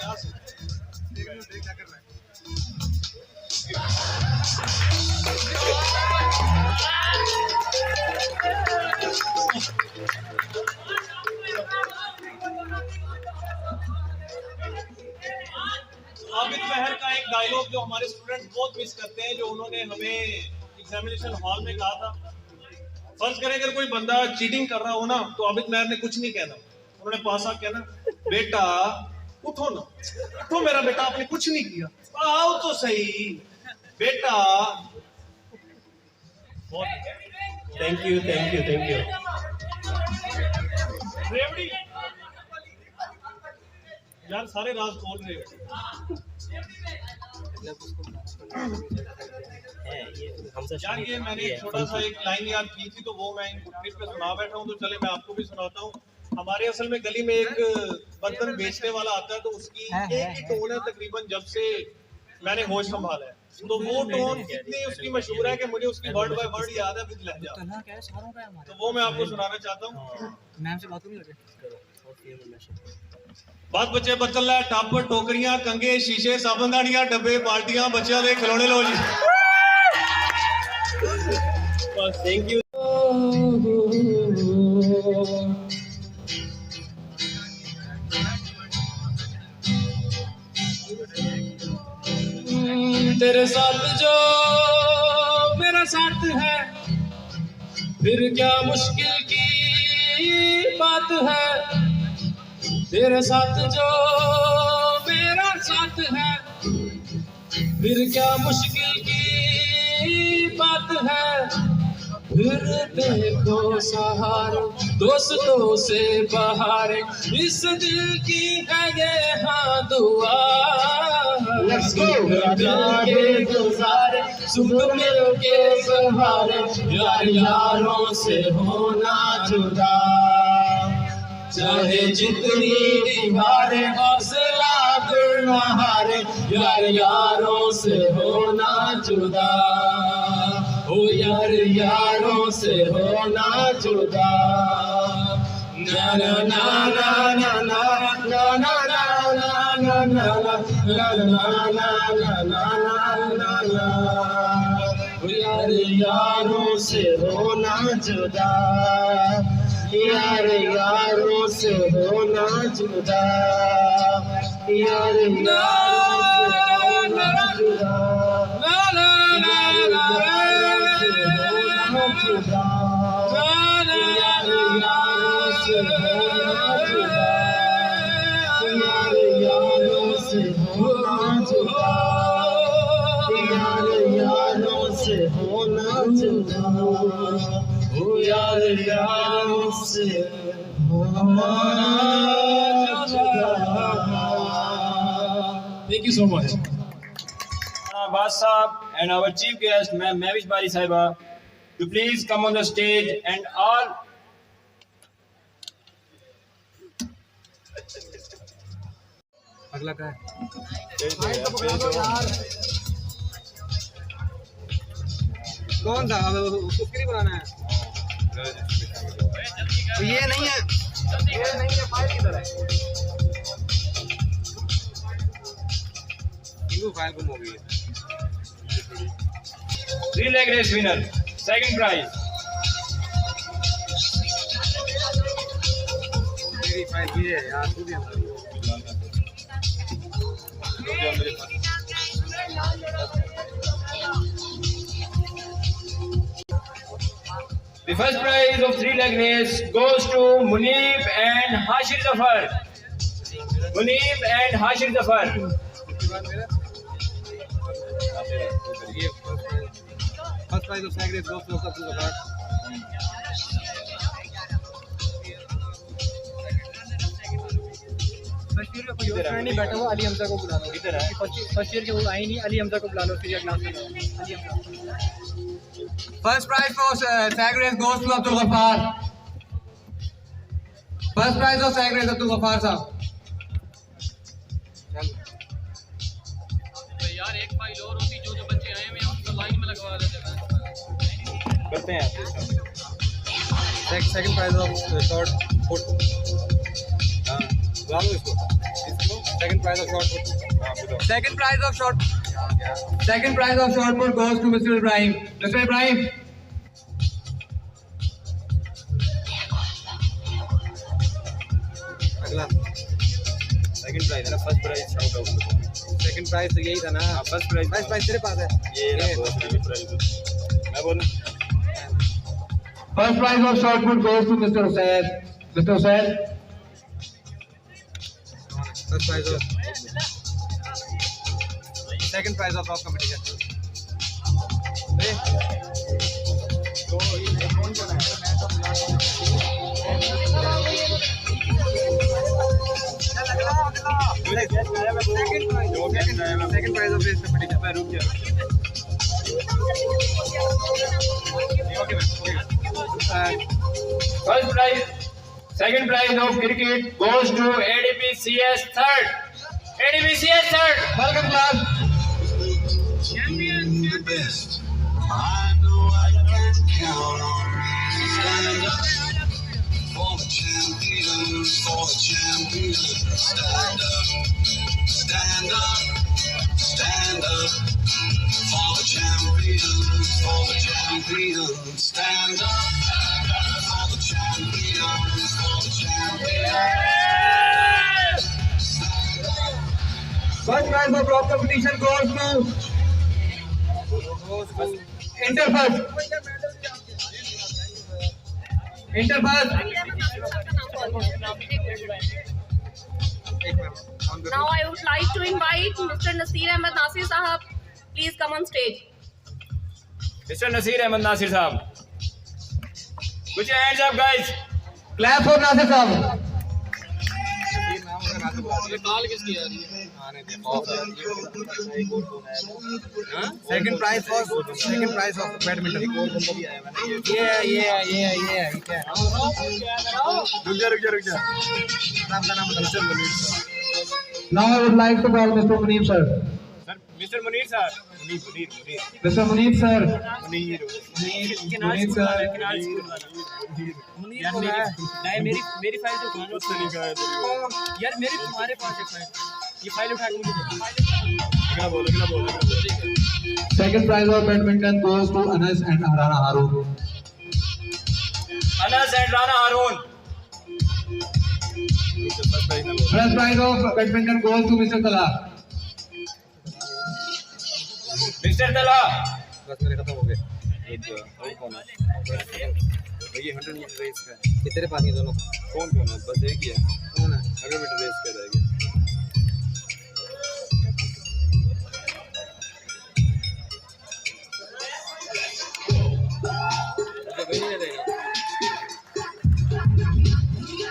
आबिद महर का एक डायलॉग जो हमारे स्टूडेंट्स बहुत मिस करते हैं, जो उन्होंने हमें एग्जामिनेशन हॉल में कहा था। फर्ज करें अगर कोई बंदा चीटिंग कर रहा हो ना, तो आबिद महर ने कुछ नहीं कहना, उन्होंने पास आके कहना, बेटा उठो ना, उठो मेरा बेटा, आपने कुछ नहीं किया, आओ तो सही बेटा। थैंक यू रेवड़ी यार, सारे राज खोल रहे हो यार। ये मैंने छोटा सा एक लाइन याद की थी, तो वो मैं ट्रिप पे सुना बैठा हूँ, तो चले मैं आपको भी सुनाता हूँ। हमारे असल में गली में एक बर्तन बेचने वाला आता है, तो उसकी एक ही टोन है तकरीबन जब से मैंने होश संभाला है, तो वो टोन इतनी उसकी मशहूर है कि मुझे उसकी वर्ड बाय वर्ड याद है विद लहजा, तो वो मैं आपको सुनाना चाहता हूँ। मैम से बात नहीं कर बात बच्चे बर्तन लै टप टोकरियां कंगे शीशे साबुनदानियां डब्बे बाल्टियां बच्चों के खिलौने लो जी। Thank you. तेरे साथ जो मेरा साथ है, फिर क्या मुश्किल की बात है, तेरे साथ जो मेरा साथ है, फिर क्या मुश्किल की बात है। फिर देखो सहारे दोस्तों से बहारे, इस दिल की है ये हाँ दुआ। Let's go! के गुजारे सुख मिल के सहारे, यार यारों से होना जुदा। चाहे जितनी दीवारें हौसला करना हारे, यार यारों से होना जुदा। ओ यार यारों से होना जुदा। ना ना ना ना ना ना ना ना ना ना ना ना ना। यार यारों से होना जुदा, यार यारों से होना जुदा, यार यारों से होना जुदा, यार यारों से होना जुदा, यार यारों से होना जुदा, यार यारों से होना जुदा, ओ यार यारों से होना जुदा। Thank you so much. Abbas Saab and our chief guest, Ma'am Mavish Bari Sahiba, to please come on the stage and all. अगला क्या है? कौन था? उसको नहीं बनाना है। ये नहीं है, ये नहीं है। फाइल किधर है? इनको फाइल गुम हो गई है। 3 leg race winner, second prize. मेरी फाइल ये है यार, तू भी The first prize of 3 leg race goes to Munib and Hashir Zafar. Munib and Hashir Zafar. First prize of tag race goes to Abdul Zafar. First year का कोई और friend नहीं बैठा हुआ, अली हमजा को बुला लो। इधर है फर्स्ट ईयर के वो आई नहीं, अली हमजा को बुला लो। फिर क्लास में Ali Hamza. First prize for tag race goes to Abdul Gaffar. First prize of tag race Abdul Gaffar साहब। यार एक फाइल और होती, जो बच्चे आए हुए हैं उनको लाइन में लगवा लेते हैं। करते हैं। Second prize of shot put. Second prize of short put. Second prize of short. Second prize of short put goes to Mr. Ibrahim. Mr. Ibrahim. अगला. Second prize है ना, first prize out of. Second prize तो यही था ना. First prize तेरे पास है. ये ना first prize. मैं बोलूँ. First prize of short put goes to Mr. Hussain. Mr. Hussain. First prize of second prize of our competition. Second prize of this competition. मैं रुक गया. First prize, second prize of cricket goes to ADPCS third. ADPCS third. Welcome class. Champion the best. I know I can count on you. Stand up for the champions, for the champions. Stand up, stand up, stand up for the champions, for the champions. Stand up for the champions, for the champions. First prize of rock competition goes to Inter first. Inter first. would like to invite Mr. Nasir Ahmed Nasir Sahab. Please come on stage. Mr. Nasir Ahmed Nasir Sahab. Put your hands up, guys. Clap for Nasir Sahab. Second prize of badminton. Yeah. रुक जा. नाम mister Munir sir. Now I would like to call Mr. Munir sir. Mr. Munir sir. Mr. Munir sir. Munir sir. मेरी file तो यार मेरी तुम्हारे पास एक file ये फाइल उठा के मुझे Second prize of badminton goes to Anas and Rana Harun. Anas and Rana Harun. First prize of badminton goes to Mr. Talha. Mr. Talha. बस मेरे खत्म हो गए. और कौन है? ये 100 मीटर रेस का ये तेरे पास ही दोनों कौन है? बस एक ही है. कौन है? 100 मीटर रेस का रहेगा.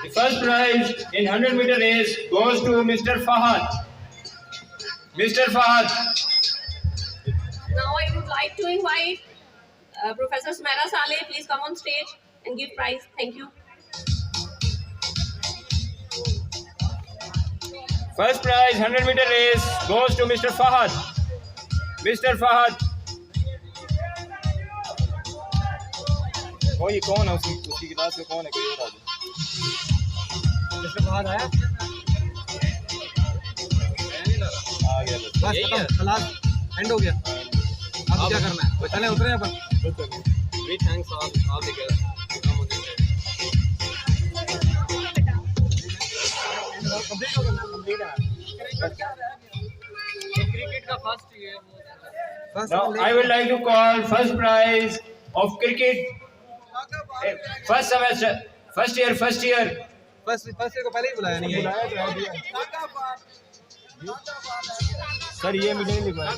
The first prize in 100-meter race goes to Mr. Fahad. Mr. Fahad. Now I would like to invite Professor Sumaira Saleh. Please come on stage and give prize. Thank you. First prize 100-meter race goes to Mr. Fahad. Mr. Fahad. ये कौन है? उसकी class में कौन है? कोई और आ जाए. मिस्टर फहद आया? आ गया बस खत्म. खलास एंड हो गया. अब क्या करना है? चले उतरे अपन. We thanks all the guest. Complete हो गया. कंप्लीट है. क्रिकेट का first year. Now I would like to call first prize of cricket. First semester, first year. First year को पहले ही बुलाया नहीं है. सर ये मुझे नहीं लिखवाया.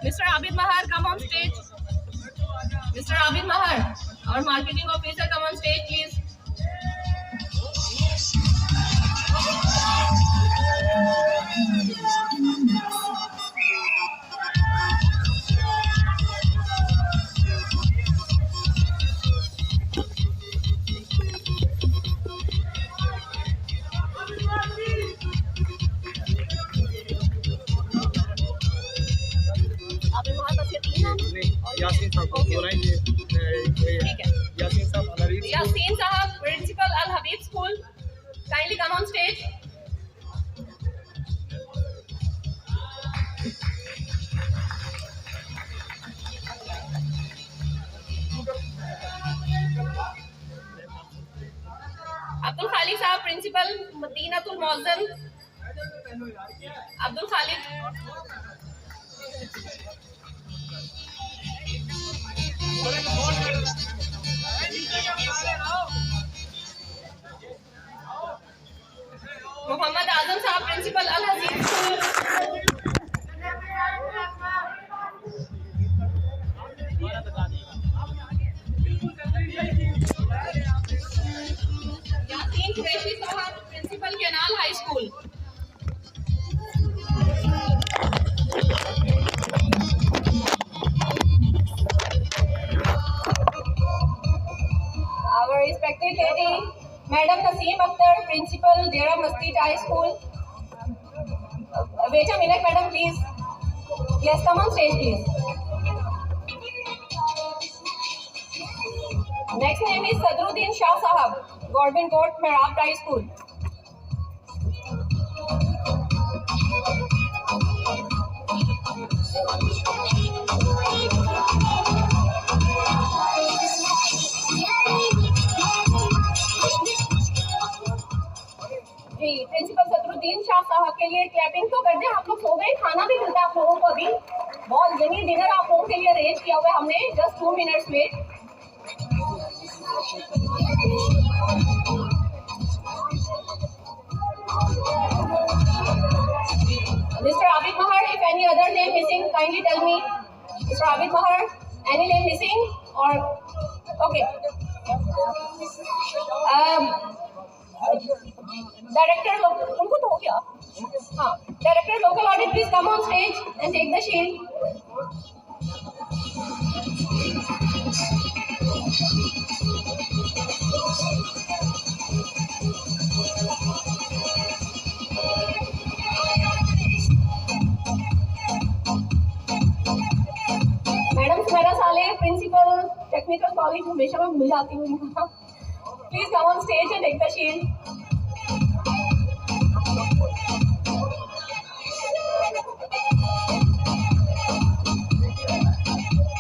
Mr. Abid Mahar, come on stage. Mr. Abid Mahar, our marketing officer, come on stage, please. Yasin साहब को बुलाएंगे. ठीक है. यासीन साहब अलहरीफ. Yasin Sahab, Principal Al Habib School, kindly come on stage. Abdul Khalik Sahab, Principal Madinatul Muazzin. Abdul Khalik. Muhammad Azam Sahab, Principal Al Haziz School. Yasin Qureshi Sahab, Principal Canal High School. Our respected lady, Madam Naseem Akhtar, Principal, Dera Masjid High School. Wait a minute, Madam, please. Yes, come on stage, please. Next name is Sadruddin Shah Sahab, Government Court, Mehrab High School. Shah साहब के लिए clapping तो कर दें। आप लोग सो गए, खाना भी मिलता है आप लोगों को अभी, बहुत यही डिनर आप लोगों के लिए अरेंज किया हुआ है हमने, जस्ट 2 मिनट्स में। Mr. Abid Mahar, if any other name missing, kindly tell me. Mr. Abid Mahar, any name missing or okay? Director, उनको तो हो गया। हाँ, Director Local Audit, please come on stage and take the shield. Madam Sumera Saleh, principal technical college, हमेशा मैं भूल जाती हूँ। Please come on stage and take the shield.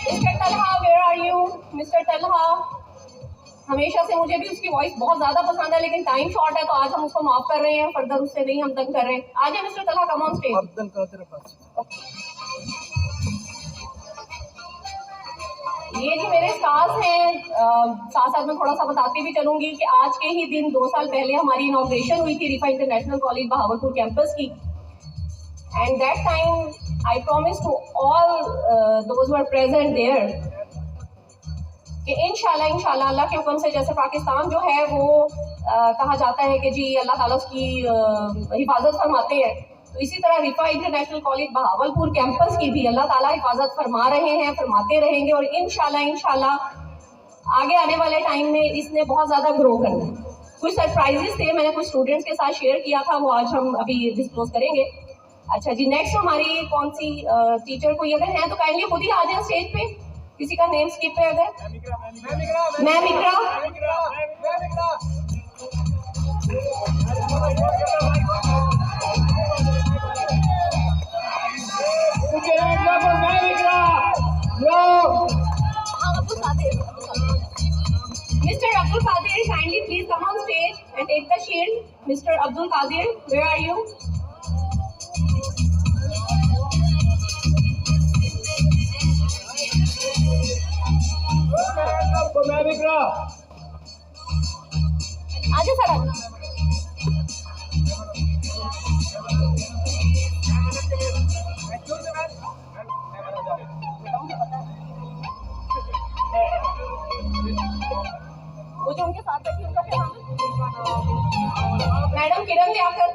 Mister Talha, where are you? Mister Talha, हमेशा से मुझे भी उसकी वॉइस बहुत ज्यादा पसंद है, लेकिन टाइम शॉर्ट है तो आज हम उसको माफ कर रहे हैं, फर्दर उससे नहीं हम तंग कर रहे हैं। आ जाए mister Talha, come on stage. ये जो मेरे स्टार्स हैं, साथ साथ में थोड़ा सा बताती भी चलूंगी कि आज के ही दिन 2 साल पहले हमारी इनॉग्रेशन हुई थी Riphah international college Bahawalpur campus की। And that time I promise to all those who are present there कि इंशाल्लाह अल्लाह के हुक्म से, जैसे पाकिस्तान जो है वो कहा जाता है कि जी अल्लाह ताला उसकी हिफाजत फरमाते हैं, तो इसी तरह रिफा इंटरनेशनल कॉलेज बहावलपुर कैंपस की भी अल्लाह ताला हिफाजत फरमा रहे हैं, फरमाते रहेंगे। और इंशाल्लाह आगे आने वाले टाइम में इसने बहुत ज़्यादा ग्रो करना है। कुछ सरप्राइजेस थे, मैंने कुछ स्टूडेंट्स के साथ शेयर किया था, वो आज हम अभी डिस्क्लोज करेंगे। अच्छा जी, नेक्स्ट हमारी कौन सी टीचर कोई अगर हैं तो काइंडली खुद ही आ जाए स्टेज पे, किसी का नेम स्किप है अगर। Ma'am Iqra, Mr. Abdul Qadir, kindly please come on stage and take the shield. Mr. Abdul Qadir, where are you? आजा सर। वो जो उनके साथ बैठी उनका क्या नाम है? Madam Kiran Liaquat,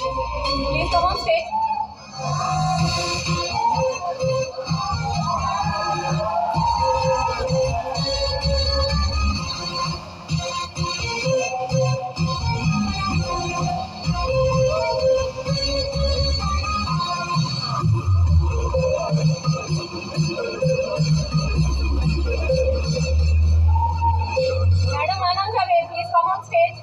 please come on stage. Madam Anand Javed, please come on stage.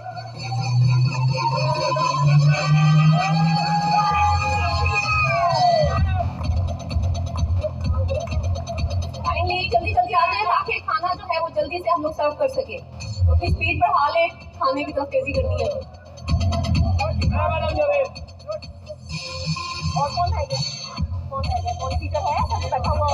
Kindly जल्दी जल्दी आ जाए ताकि खाना जो है वो जल्दी से हम लोग सर्व कर सके। तो अपनी स्पीड बढ़ा ले, खाने की तरफ तेजी करनी है। और कौन है क्या? कौन है क्या? कौन टीचर है? सब बैठा हुआ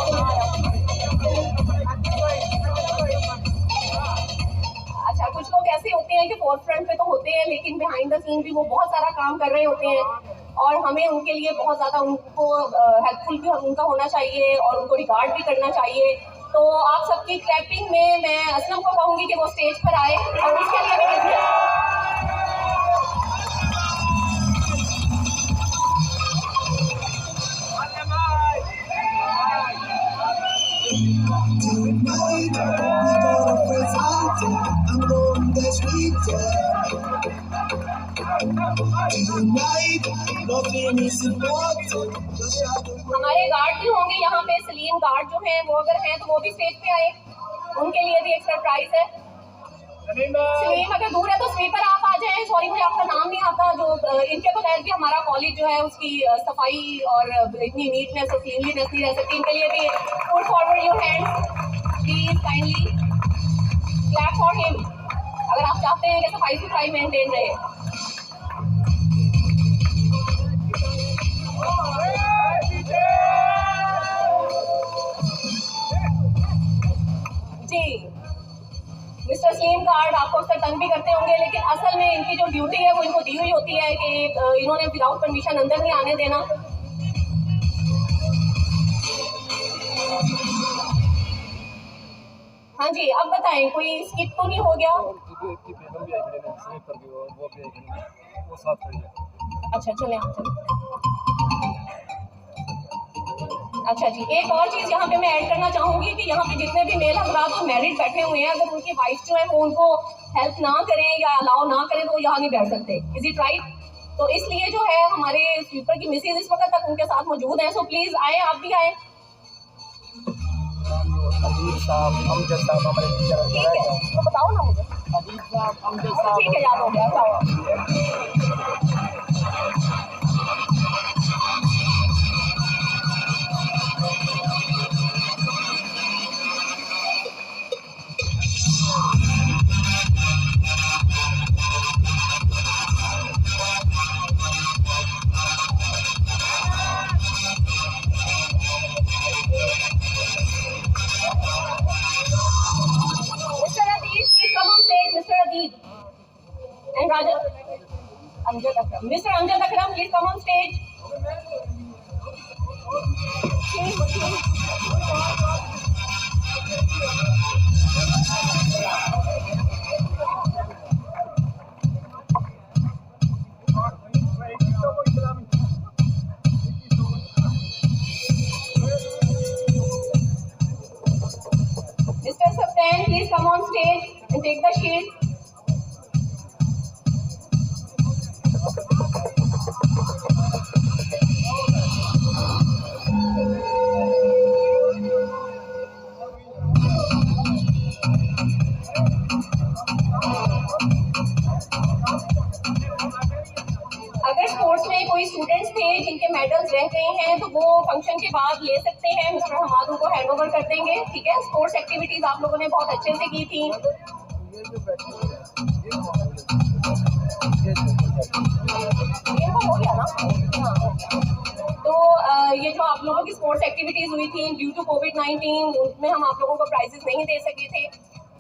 अच्छा, कुछ लोग ऐसे होते हैं कि फोर्थ फ्रंट पे तो होते हैं, लेकिन बिहाइंड द सीन भी वो बहुत सारा काम कर रहे होते हैं, और हमें उनके लिए बहुत ज़्यादा उनको हेल्पफुल भी उनका होना चाहिए और उनको रिगार्ड भी करना चाहिए। तो आप सबकी क्लैपिंग में मैं असलम को कहूँगी कि वो स्टेज पर आए और उसके लिए भी हमारे गार्ड भी होंगे यहाँ पे, सलीम गार्ड जो हैं वो अगर हैं तो वो भी स्टेज पे आए, उनके लिए भी एक सरप्राइज है। सलीम अगर दूर है तो स्वीपर आप आ जाएं। सॉरी मुझे आपका नाम नहीं आता। जो इनके बगैर भी हमारा कॉलेज जो है उसकी सफाई और इतनी नीटनेस और क्लीनलीनेस नहीं रह सकती। इनके लिए भी put forward your hands please, kindly clap for him अगर आप चाहते हैं कि सफाई सुथराई मेंटेन रहे। जी मिस्टर स्लीम कार्ड आपको अक्सर तंग भी करते होंगे, लेकिन असल में इनकी जो ड्यूटी है वो इनको दी हुई होती है कि इन्होंने विदाउट परमिशन अंदर नहीं आने देना। हाँ जी, अब बताएं कोई स्किप तो नहीं हो गया? अच्छा चले अच्छा जी, एक और चीज़ यहाँ पे मैं ऐड करना चाहूँगी कि यहाँ पे जितने भी मेल हजरात और मैरिड बैठे हुए हैं, अगर उनकी वाइफ जो है वो उनको हेल्प ना करें या अलाउ ना करें तो वो यहाँ नहीं बैठ सकते। Is it right? तो इसलिए जो है हमारे स्वीपर की मिसेज इस वक्त तक उनके साथ मौजूद हैं, सो प्लीज़ आए, आप भी आए। ठीक है, तो बताओ ना मुझे। ठीक है, याद हो गया, बताओ। And Raja, Mr. Amjad Akram, please come on stage. Mr. Saptan, please come on stage and take the shield. अगर स्पोर्ट्स में कोई स्टूडेंट्स थे जिनके मेडल्स रह गए हैं तो वो फंक्शन के बाद ले सकते हैं, मिस्टर हमाद उनको हैंड ओवर कर देंगे। ठीक है, स्पोर्ट्स एक्टिविटीज आप लोगों ने बहुत अच्छे से की थी। हो गया ना? तो ये जो आप लोगों की स्पोर्ट्स एक्टिविटीज हुई थी ड्यू टू कोविड-19, उसमें हम आप लोगों को प्राइजेस नहीं दे सके थे,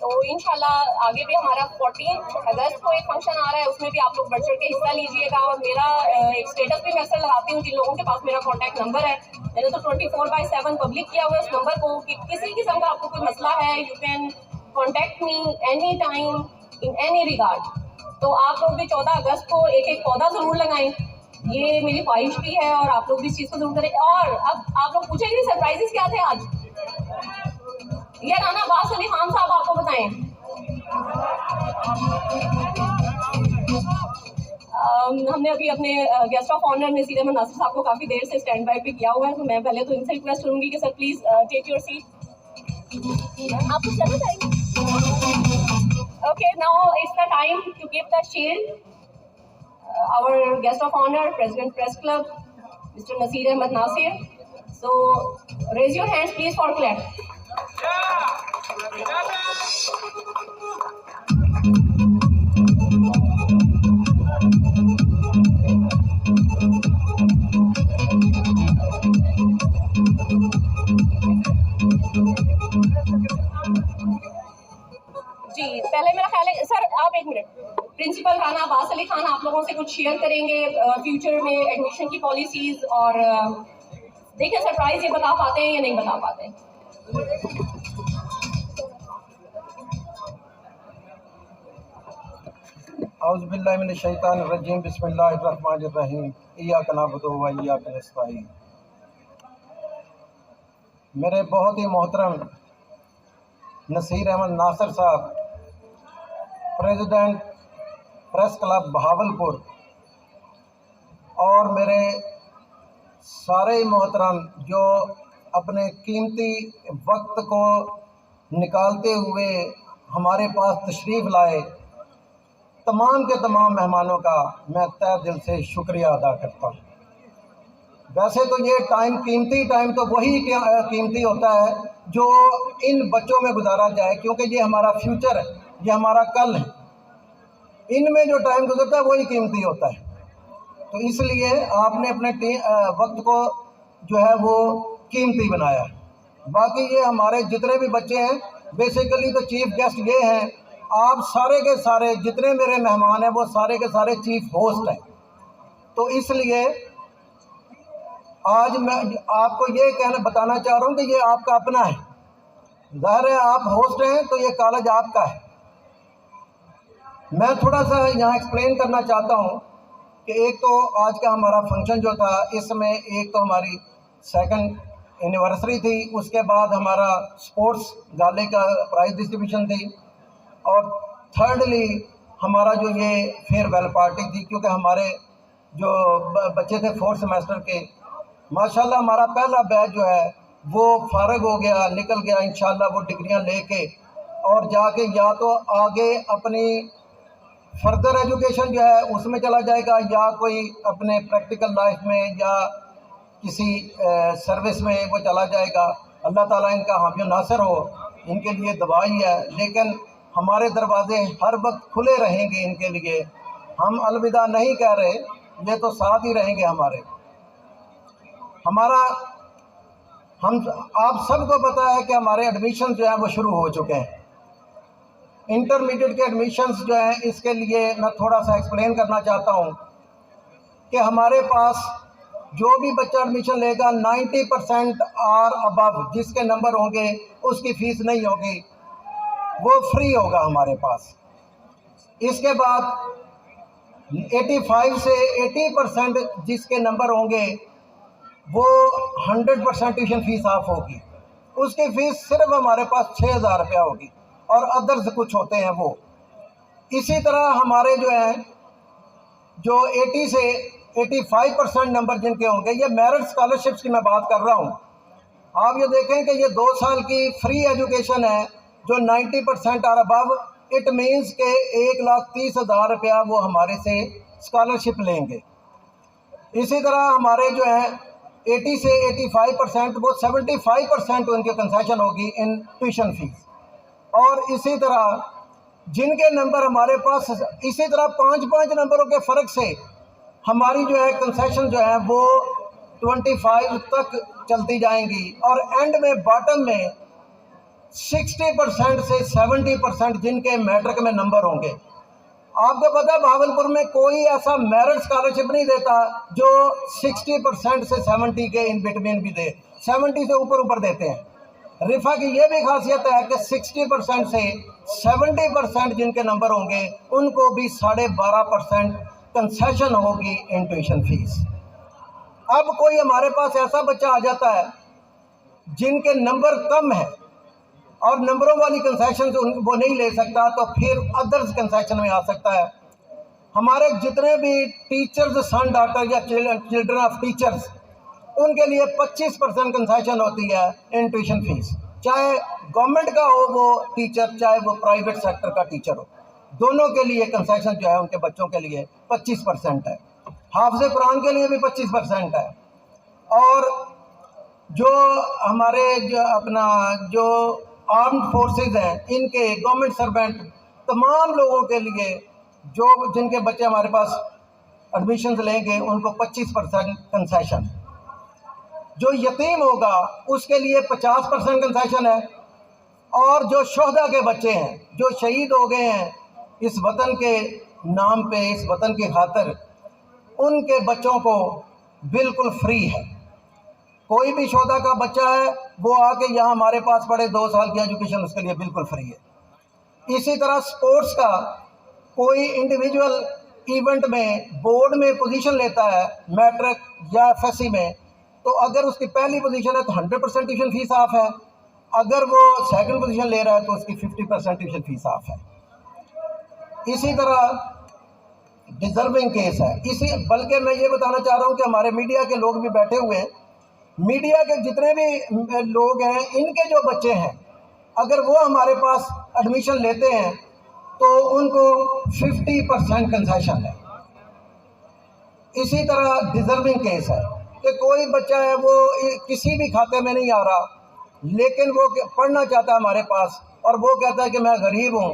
तो इंशाल्लाह आगे भी हमारा 14 अगस्त को एक फंक्शन आ रहा है, उसमें भी आप लोग बढ़ चढ़ के हिस्सा लीजिएगा। और मेरा एक स्टेटस भी मैं अक्सर लगाती हूँ जिन लोगों के पास मेरा कॉन्टैक्ट नंबर है, मैंने तो 24/7 पब्लिक किया हुआ है उस नंबर को कि किसी किस्म का आपको कोई मसला है you can contact me any time in any regard. तो आप लोग भी 14 अगस्त को एक एक पौधा ज़रूर लगाएं, ये मेरी ख्वाहिश भी है और आप लोग भी इस चीज़ को जरूर करें। और अब आप लोग पूछेंगे सरप्राइजेस क्या थे आज? ये राना अब्बास अली खान साहब आपको बताएं। हमने अभी अपने guest of honour Naseer Ahmad Nasir साहब को काफ़ी देर से स्टैंड बाय पे किया हुआ है, तो मैं पहले तो इनसे रिक्वेस्ट करूंगी कि sir please take your seat. आप कुछ करना चाहेंगे? Okay, now it's the time to give the shield our guest of honour president press club mister Naseer Ahmad Nasir. So raise your hands please for clap. जी, पहले मेरा ख्याल है सर आप एक मिनट, प्रिंसिपल राना अब्बास अली खान आप लोगों से कुछ शेयर करेंगे फ्यूचर में एडमिशन की पॉलिसीज, और देखिए सरप्राइज ये बता पाते हैं या नहीं बता पाते हैं। औज़ुबिल्लाहिमिनश्शैतानिर्रजीम बिस्मिल्लाहिर्रहमानिर्रहीम इय्याका नअबुदु व इय्याका नस्तईन। मेरे बहुत ही मोहतरम नसीर अहमद नासिर साहब, प्रेसिडेंट प्रेस क्लब बहावलपुर, और मेरे सारे मोहतरम जो अपने कीमती वक्त को निकालते हुए हमारे पास तशरीफ़ लाए, तमाम के तमाम मेहमानों का मैं तहे दिल से शुक्रिया अदा करता हूँ। वैसे तो ये टाइम कीमती टाइम तो वही कीमती होता है जो इन बच्चों में गुजारा जाए, क्योंकि ये हमारा फ्यूचर है, ये हमारा कल है। इनमें जो टाइम गुजरता है वही कीमती होता है। तो इसलिए आपने अपने वक्त को जो है वो कीमती बनाया। बाकी ये हमारे जितने भी बच्चे हैं, बेसिकली तो चीफ गेस्ट ये हैं, आप सारे के सारे जितने मेरे मेहमान हैं वो सारे के सारे चीफ होस्ट हैं। तो इसलिए आज मैं आपको ये बताना चाह रहा हूँ कि ये आपका अपना है। ज़ाहिर है आप होस्ट हैं तो ये कॉलेज आपका है। मैं थोड़ा सा यहाँ एक्सप्लेन करना चाहता हूँ कि एक तो आज का हमारा फंक्शन जो था, इसमें एक तो हमारी 2nd एनिवर्सरी थी, उसके बाद हमारा स्पोर्ट्स गाले का प्राइज़ डिस्ट्रीब्यूशन थी, और थर्डली हमारा जो ये फेयरवेल पार्टी थी, क्योंकि हमारे जो बच्चे थे 4th सेमेस्टर के, माशाल्लाह हमारा पहला बैच जो है वो फारग हो गया, निकल गया। इंशाल्लाह वो डिग्रियां लेके और जाके या तो आगे अपनी फर्दर एजुकेशन जो है उसमें चला जाएगा, या कोई अपने प्रैक्टिकल लाइफ में या किसी सर्विस में वो चला जाएगा। अल्लाह ताला इनका हामी नासर हो, इनके लिए दुआ ही है। लेकिन हमारे दरवाजे हर वक्त खुले रहेंगे इनके लिए, हम अलविदा नहीं कह रहे, ये तो साथ ही रहेंगे हमारे। हम आप सबको पता है कि हमारे एडमिशन जो है वो शुरू हो चुके हैं। इंटरमीडिएट के एडमिशन्स जो हैं, इसके लिए मैं थोड़ा सा एक्सप्लेन करना चाहता हूँ कि हमारे पास जो भी बच्चा एडमिशन लेगा 90% और अबव जिसके नंबर होंगे उसकी फ़ीस नहीं होगी, वो फ्री होगा हमारे पास। इसके बाद 85 से 80% जिसके नंबर होंगे वो 100% ट्यूशन फ़ीस ऑफ होगी। उसकी फ़ीस सिर्फ हमारे पास 6,000 रुपया होगी, और अदर्स कुछ होते हैं वो। इसी तरह हमारे जो हैं जो 80 से 85% नंबर जिनके होंगे, ये मेरिट स्कॉलरशिप्स की मैं बात कर रहा हूँ। आप ये देखें कि ये 2 साल की फ्री एजुकेशन है जो 90% और अबव, इट मीन्स के 1,30,000 रुपया वो हमारे से स्कॉलरशिप लेंगे। इसी तरह हमारे जो है 80 से 85% वो 75% उनके कंसेशन होगी इन ट्यूशन फीस। और इसी तरह जिनके नंबर हमारे पास, इसी तरह 5-5 नंबरों के फ़र्क से हमारी जो है कंसेशन जो है वो 25 तक चलती जाएंगी, और एंड में बॉटम में 60% से 70% जिनके मैट्रिक में नंबर होंगे। आपको पता है भावलपुर में कोई ऐसा मेरिट स्कॉलरशिप नहीं देता जो 60% से 70 के इन बिटवीन भी दे, 70 से ऊपर देते हैं। रिफा की ये भी खासियत है कि 60% से 70% जिनके नंबर होंगे उनको भी 12.5% कंसेशन होगी इन ट्यूशन फीस। अब कोई हमारे पास ऐसा बच्चा आ जाता है जिनके नंबर कम है और नंबरों वाली कंसेशन वो नहीं ले सकता, तो फिर अदर्स कंसेशन में आ सकता है। हमारे जितने भी टीचर्स, सन डॉटर या चिल्ड्रन ऑफ टीचर्स, उनके लिए 25% कंसेशन होती है इन ट्यूशन फीस, चाहे गवर्नमेंट का हो वो टीचर, चाहे वो प्राइवेट सेक्टर का टीचर हो, दोनों के लिए कंसेशन जो है उनके बच्चों के लिए 25% है। हाफ़िज़ कुरान के लिए भी 25% है। और जो हमारे जो आर्म्ड फोर्सेस हैं, इनके गवर्नमेंट सर्वेंट, तमाम लोगों के लिए जो जिनके बच्चे हमारे पास एडमिशन लेंगे उनको 25% कंसेशन। जो यतीम होगा उसके लिए 50% कंसेशन है, और जो शोहदा के बच्चे हैं जो शहीद हो गए हैं इस वतन के नाम पे, इस वतन की खातिर, उनके बच्चों को बिल्कुल फ्री है। कोई भी शोहदा का बच्चा है वो आके यहाँ हमारे पास पढ़े, 2 साल की एजुकेशन उसके लिए बिल्कुल फ्री है। इसी तरह स्पोर्ट्स का कोई इंडिविजुअल इवेंट में बोर्ड में पोजीशन लेता है मैट्रिक या एफएससी में, तो अगर उसकी पहली पोजीशन है तो 100% ट्यूशन फीस ऑफ है, अगर वो सेकंड पोजीशन ले रहा है तो उसकी 50% ट्यूशन फीस ऑफ है। इसी तरह डिजर्विंग केस है। बल्कि मैं ये बताना चाह रहा हूँ कि हमारे मीडिया के लोग भी बैठे हुए हैं, मीडिया के जितने भी लोग हैं, इनके जो बच्चे हैं अगर वो हमारे पास एडमिशन लेते हैं तो उनको 50% कंसेशन है। इसी तरह डिजर्विंग केस है कि कोई बच्चा है वो किसी भी खाते में नहीं आ रहा, लेकिन वो पढ़ना चाहता है हमारे पास, और वो कहता है कि मैं गरीब हूँ,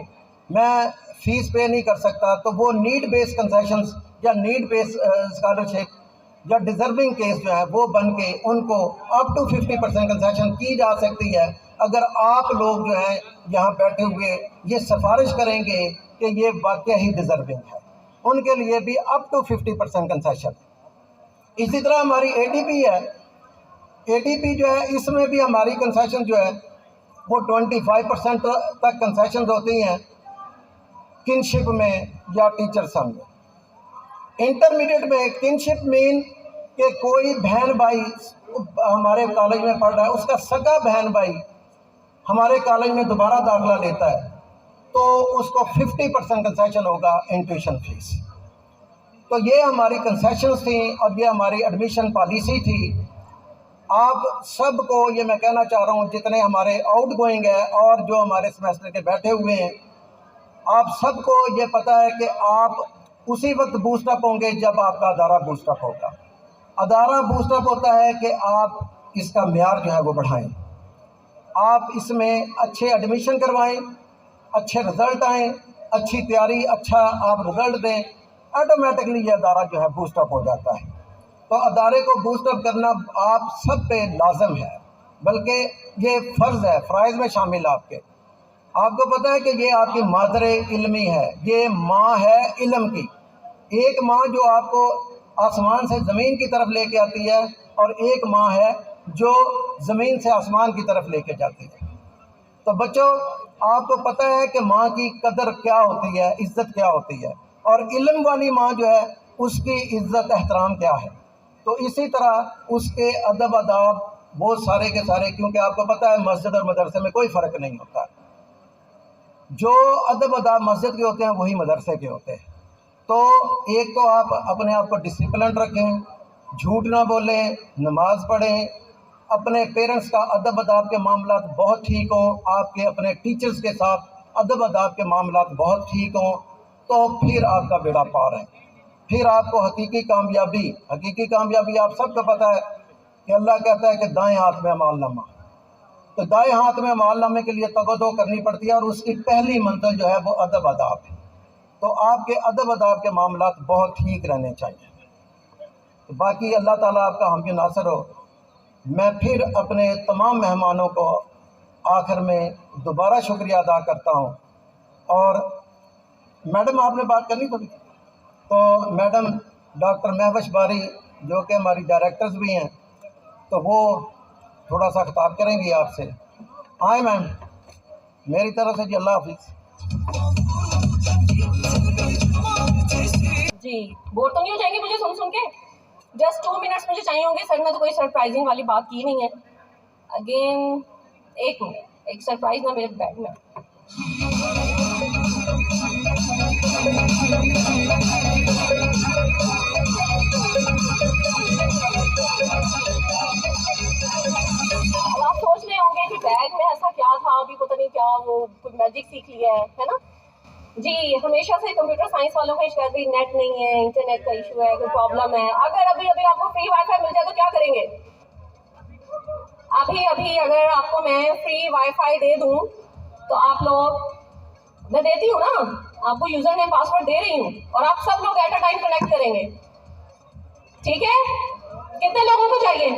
मैं फीस पे नहीं कर सकता, तो वो नीड बेस्ड कंसेशंस या नीड बेस्ड स्कॉलरशिप या डिजर्विंग केस जो है वो बन के उनको अप टू 50% कंसेशन की जा सकती है। अगर आप लोग जो हैं यहाँ बैठे हुए ये सिफारिश करेंगे कि ये वाकई ही डिजर्विंग है, उनके लिए भी अप टू 50% कंसेशन। इसी तरह हमारी ADP है, ADP जो है इसमें भी हमारी कंसेशन जो है वो 25% तक कंसेशन होती हैं किनशिप में या टीचर सन में। इंटरमीडिएट में किनशिप मीन कि कोई बहन भाई हमारे कॉलेज में पढ़ रहा है, उसका सगा बहन भाई हमारे कॉलेज में दोबारा दाखिला लेता है तो उसको 50% कंसेशन होगा इन ट्यूशन फीस। तो ये हमारी कंसेशंस थी और ये हमारी एडमिशन पॉलिसी थी। आप सबको ये मैं कहना चाह रहा हूँ, जितने हमारे आउट गोइंग है और जो हमारे सेमेस्टर के बैठे हुए हैं, आप सबको ये पता है कि आप उसी वक्त बूस्टअप होंगे जब आपका अदारा बूस्टअप होगा। अदारा बूस्टअप होता है कि आप इसका म्यार जो है वो बढ़ाएं, आप इसमें अच्छे एडमिशन करवाएं, अच्छे रिज़ल्ट आएँ, अच्छी तैयारी, अच्छा आप रिज़ल्ट दें, ऑटोमेटिकली ये अदारा जो है बूस्टअप हो जाता है। तो अदारे को बूस्टअप करना आप सब पे लाजम है, बल्कि ये फ़र्ज़ है, फ़राइज़ में शामिल आपके। आपको पता है कि ये आपकी मादरे इल्मी है, ये माँ है इल्म की। एक माँ जो आपको आसमान से ज़मीन की तरफ लेके आती है और एक माँ है जो ज़मीन से आसमान की तरफ लेके जाती है। तो बच्चों, आपको पता है कि माँ की कदर क्या होती है, इज़्ज़त क्या होती है, और इल्म वाली माँ जो है उसकी इज़्ज़त एहतराम क्या है। तो इसी तरह उसके अदब अदाब वो सारे के सारे, क्योंकि आपको पता है मस्जिद और मदरसे में कोई फ़र्क नहीं होता, जो अदब अदाब मस्जिद के होते हैं वही मदरसे के होते हैं। तो एक तो आप अपने आप को डिसिप्लिन रखें, झूठ ना बोलें, नमाज़ पढ़ें, अपने पेरेंट्स का अदब अदाब के मामला बहुत ठीक हों, आपके अपने टीचर्स के साथ अदब अदाब के मामला बहुत ठीक हों, तो फिर आपका बेड़ा पार है। फिर आपको हकीकी कामयाबी आप सबको पता है कि अल्लाह कहता है कि दाएं हाथ में अमालनामा, तो दाएं हाथ में अमालनामे के लिए तवज्जो करनी पड़ती है और उसकी पहली मंजिल जो है वो अदब अदाब है। तो आपके अदब अदाब के मामला बहुत ठीक रहने चाहिए। तो बाकी अल्लाह ताला आपका हम नासर हो। मैं फिर अपने तमाम मेहमानों को आखिर में दोबारा शुक्रिया अदा करता हूँ। और मैडम आपने बात करनी थोड़ी, तो मैडम डॉक्टर महवश बारी जो कि हमारी डायरेक्टर्स भी हैं, तो वो थोड़ा सा खिताब करेंगी आपसे। आए मैम, मेरी तरफ से जी अल्लाह हाफिज़। जी, बोर तो नहीं हो जाएंगे मुझे सुन के? जस्ट 2 मिनट्स मुझे चाहिए होंगे। सर ने तो कोई सरप्राइजिंग वाली बात की नहीं है। अगेन एक मिनट, एक सरप्राइज ना मेरे बैग में। अब आप सोच रहे होंगे कि बैग में ऐसा क्या था, अभी पता नहीं क्या वो कुछ मैजिक सीख लिया है ना? जी, हमेशा से कंप्यूटर साइंस वालों का शिकायत भी नेट नहीं है, इंटरनेट का इशू है, कोई प्रॉब्लम है। अगर अभी आपको फ्री वाईफाई मिल जाए तो क्या करेंगे? अभी अगर आपको मैं फ्री वाईफाई दे दूं तो आप लोग, मैं देती हूँ ना, आपको यूजर नेम पासवर्ड दे रही हूँ और आप सब लोग एट अ टाइम कनेक्ट करेंगे, ठीक है? कितने लोगों को चाहिए?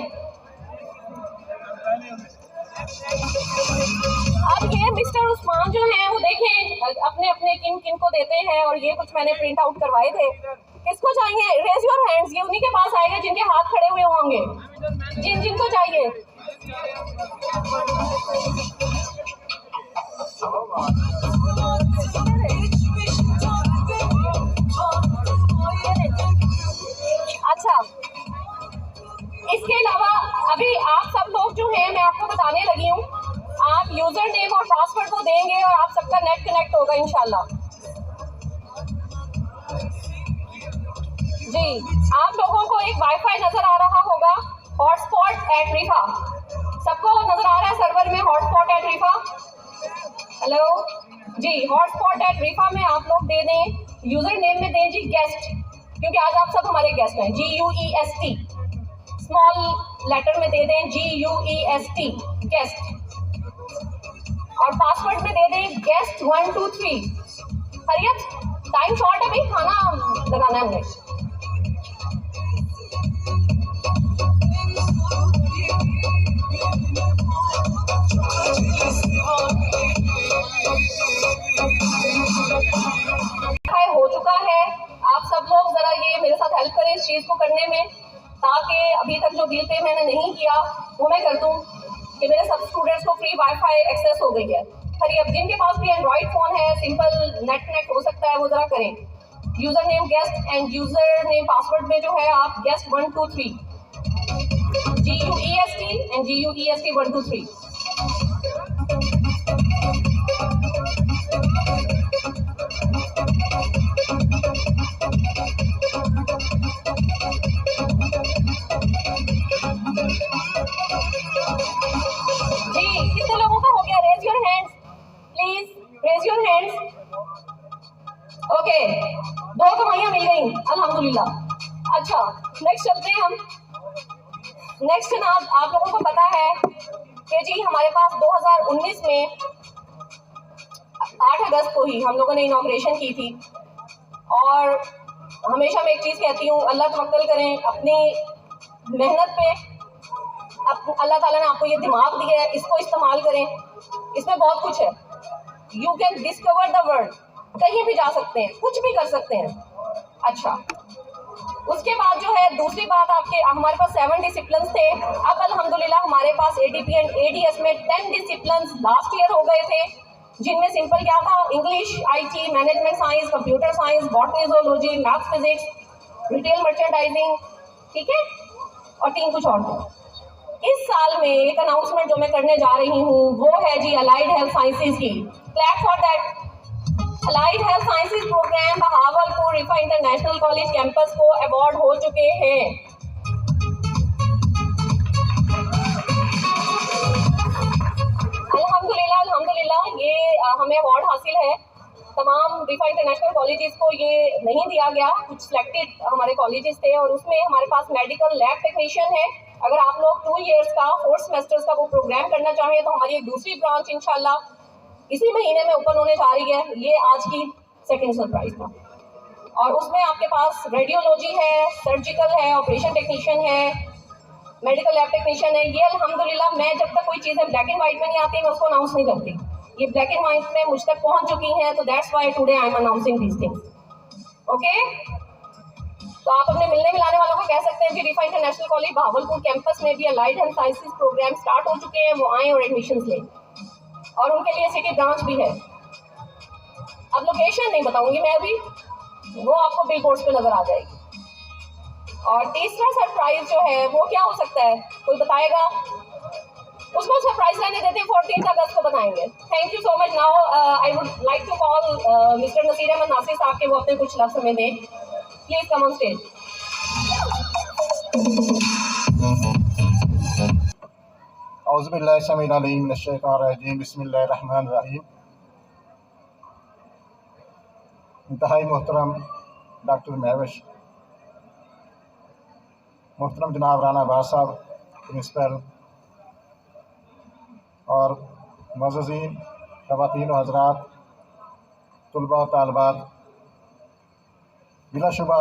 अब ये मिस्टर उस्मान जो हैं वो देखें अपने अपने किन को देते हैं, और ये कुछ मैंने प्रिंट आउट करवाए थे। किसको चाहिए? Raise your hands. ये उन्हीं के पास आएगा जिनके हाथ खड़े हुए होंगे, जिनको चाहिए। अच्छा, इसके अलावा अभी आप सब लोग जो हैं, मैं आपको बताने लगी हूँ, आप यूजर नेम और पासवर्ड को देंगे और आप सबका नेट कनेक्ट होगा इंशाल्लाह। जी, आप लोगों को एक वाईफाई नजर आ रहा होगा, हॉटस्पॉट एट रिफा। सबको नजर आ रहा है सर्वर में हॉटस्पॉट एट रिफा? हेलो जी, हॉटस्पॉट एट रिफा में आप लोग दे दें, यूजर नेम में दें जी गेस्ट, क्योंकि आज आप सब हमारे गेस्ट हैं। GUEST स्मॉल लेटर में दे दें, GUEST गेस्ट, और पासवर्ड में दे दें guest 1 2 3। Hurry up, time short है भाई, खाना लगाना है हमने। हो चुका है, आप सब लोग जरा ये मेरे साथ हेल्प करें इस चीज को करने में, ताकि अभी तक जो बिल पे मैंने नहीं किया वो मैं कर दूं कि मेरे सब स्टूडेंट्स को फ्री वाईफाई एक्सेस हो गई है। हरी अब जिनके पास भी एंड्रॉइड फोन है, सिंपल नेट कनेक्ट हो सकता है, वो जरा करें। User name guest and user name password में जो है आप गेस्ट 123 GUEST एंड GUEST 123। जी कितने लोगों का हो गया? Raise your hands please, raise your hands. Okay, 2 कमाइयां मिल गई अल्हम्दुलिल्लाह। अच्छा नेक्स्ट चलते हैं हम। नेक्स्ट जनाब, आप लोगों को पता है कि जी हमारे पास 2019 में 8 अगस्त को ही हम लोगों ने इनॉग्रेशन की थी, और हमेशा मैं एक चीज़ कहती हूँ, अल्लाह तवक्कल करें अपनी मेहनत पे। अल्लाह ताला ने आपको ये दिमाग दिया है, इसको इस्तेमाल करें, इसमें बहुत कुछ है। You can discover the world, कहीं भी जा सकते हैं, कुछ भी कर सकते हैं। अच्छा, उसके बाद जो है दूसरी बात, आपके हमारे पास 7 डिसिप्लिन थे, अब अल्हम्दुलिल्लाह हमारे पास ADP एंड ADS में 10 डिसिप्लिन लास्ट ईयर हो गए थे, जिनमें सिंपल क्या था, English, IT, management science, computer science, botany, zoology, maths, physics, retail merchandising, ठीक है, और 3 कुछ और थे। इस साल में एक अनाउंसमेंट जो मैं करने जा रही हूँ वो है जी अलाइड हेल्थ साइंसेज की। Clap for that. Allied health sciences program Bahawalpur Riphah international college campus को अवार्ड हो चुके हैं। अल्हम्दुलिल्लाह अल्हम्दुलिल्लाह, ये हमें अवार्ड हासिल है। तमाम रिफा इंटरनेशनल कॉलेजेस को ये नहीं दिया गया, कुछ सिलेक्टेड हमारे कॉलेजेस थे, और उसमें हमारे पास मेडिकल लैब टेक्नीशियन है। अगर आप लोग 2 इयर्स का 4 सेमेस्टर्स का वो प्रोग्राम करना चाहें तो हमारी एक दूसरी ब्रांच इंशाल्लाह इसी महीने में ओपन होने जा रही है। ये आज की सेकंड सरप्राइज था, और उसमें आपके पास रेडियोलॉजी है, सर्जिकल है, ऑपरेशन टेक्नीशियन है, मेडिकल लैब टेक्नीशियन है। ये अल्हम्दुलिल्लाह, मैं जब तक कोई चीज़ें ब्लैक एंड व्हाइट में नहीं आती मैं उसको अनाउंस नहीं करती, ये ब्लैक एंड व्हाइट में मुझ तक पहुंच चुकी हैं, तो that's why today I am announcing these things. Okay, तो आप अपने मिलने मिलाने वालों को कह सकते हैं कि Riphah international college Bahawalpur campus में भी allied health sciences program start हो चुके हैं, वो आए और एडमिशंस लें, और उनके लिए सिटी ब्रांच भी है। अब लोकेशन नहीं बताऊंगी मैं अभी, वो आपको बिल बोर्ड्स पे नजर आ जाएगी। और तीसरा सरप्राइज जो है वो क्या हो सकता है, कोई बताएगा? उसको सरप्राइज रहने देते हैं, 14 अगस्त को बताएंगे। Thank you so much. Now I would like to call mister Naseer Ahmad Nasir साहब के वो अपने कुछ लफ्ज़ हमें दें। Please come on stage. औज़ुबिल्लाहि समीउल अलीम मिनश शैतानिर रजीम, बिस्मिल्लाहिर रहमानिर रहीम। इंतहाई मोहतरम डॉक्टर महविश, मोहतरम जनाब राना अब्बास साहब प्रिंसिपल, और मुअज़्ज़ज़ीन, ख़वातीन व हज़रात, तुलबा व तालिबात, बिलाशुबा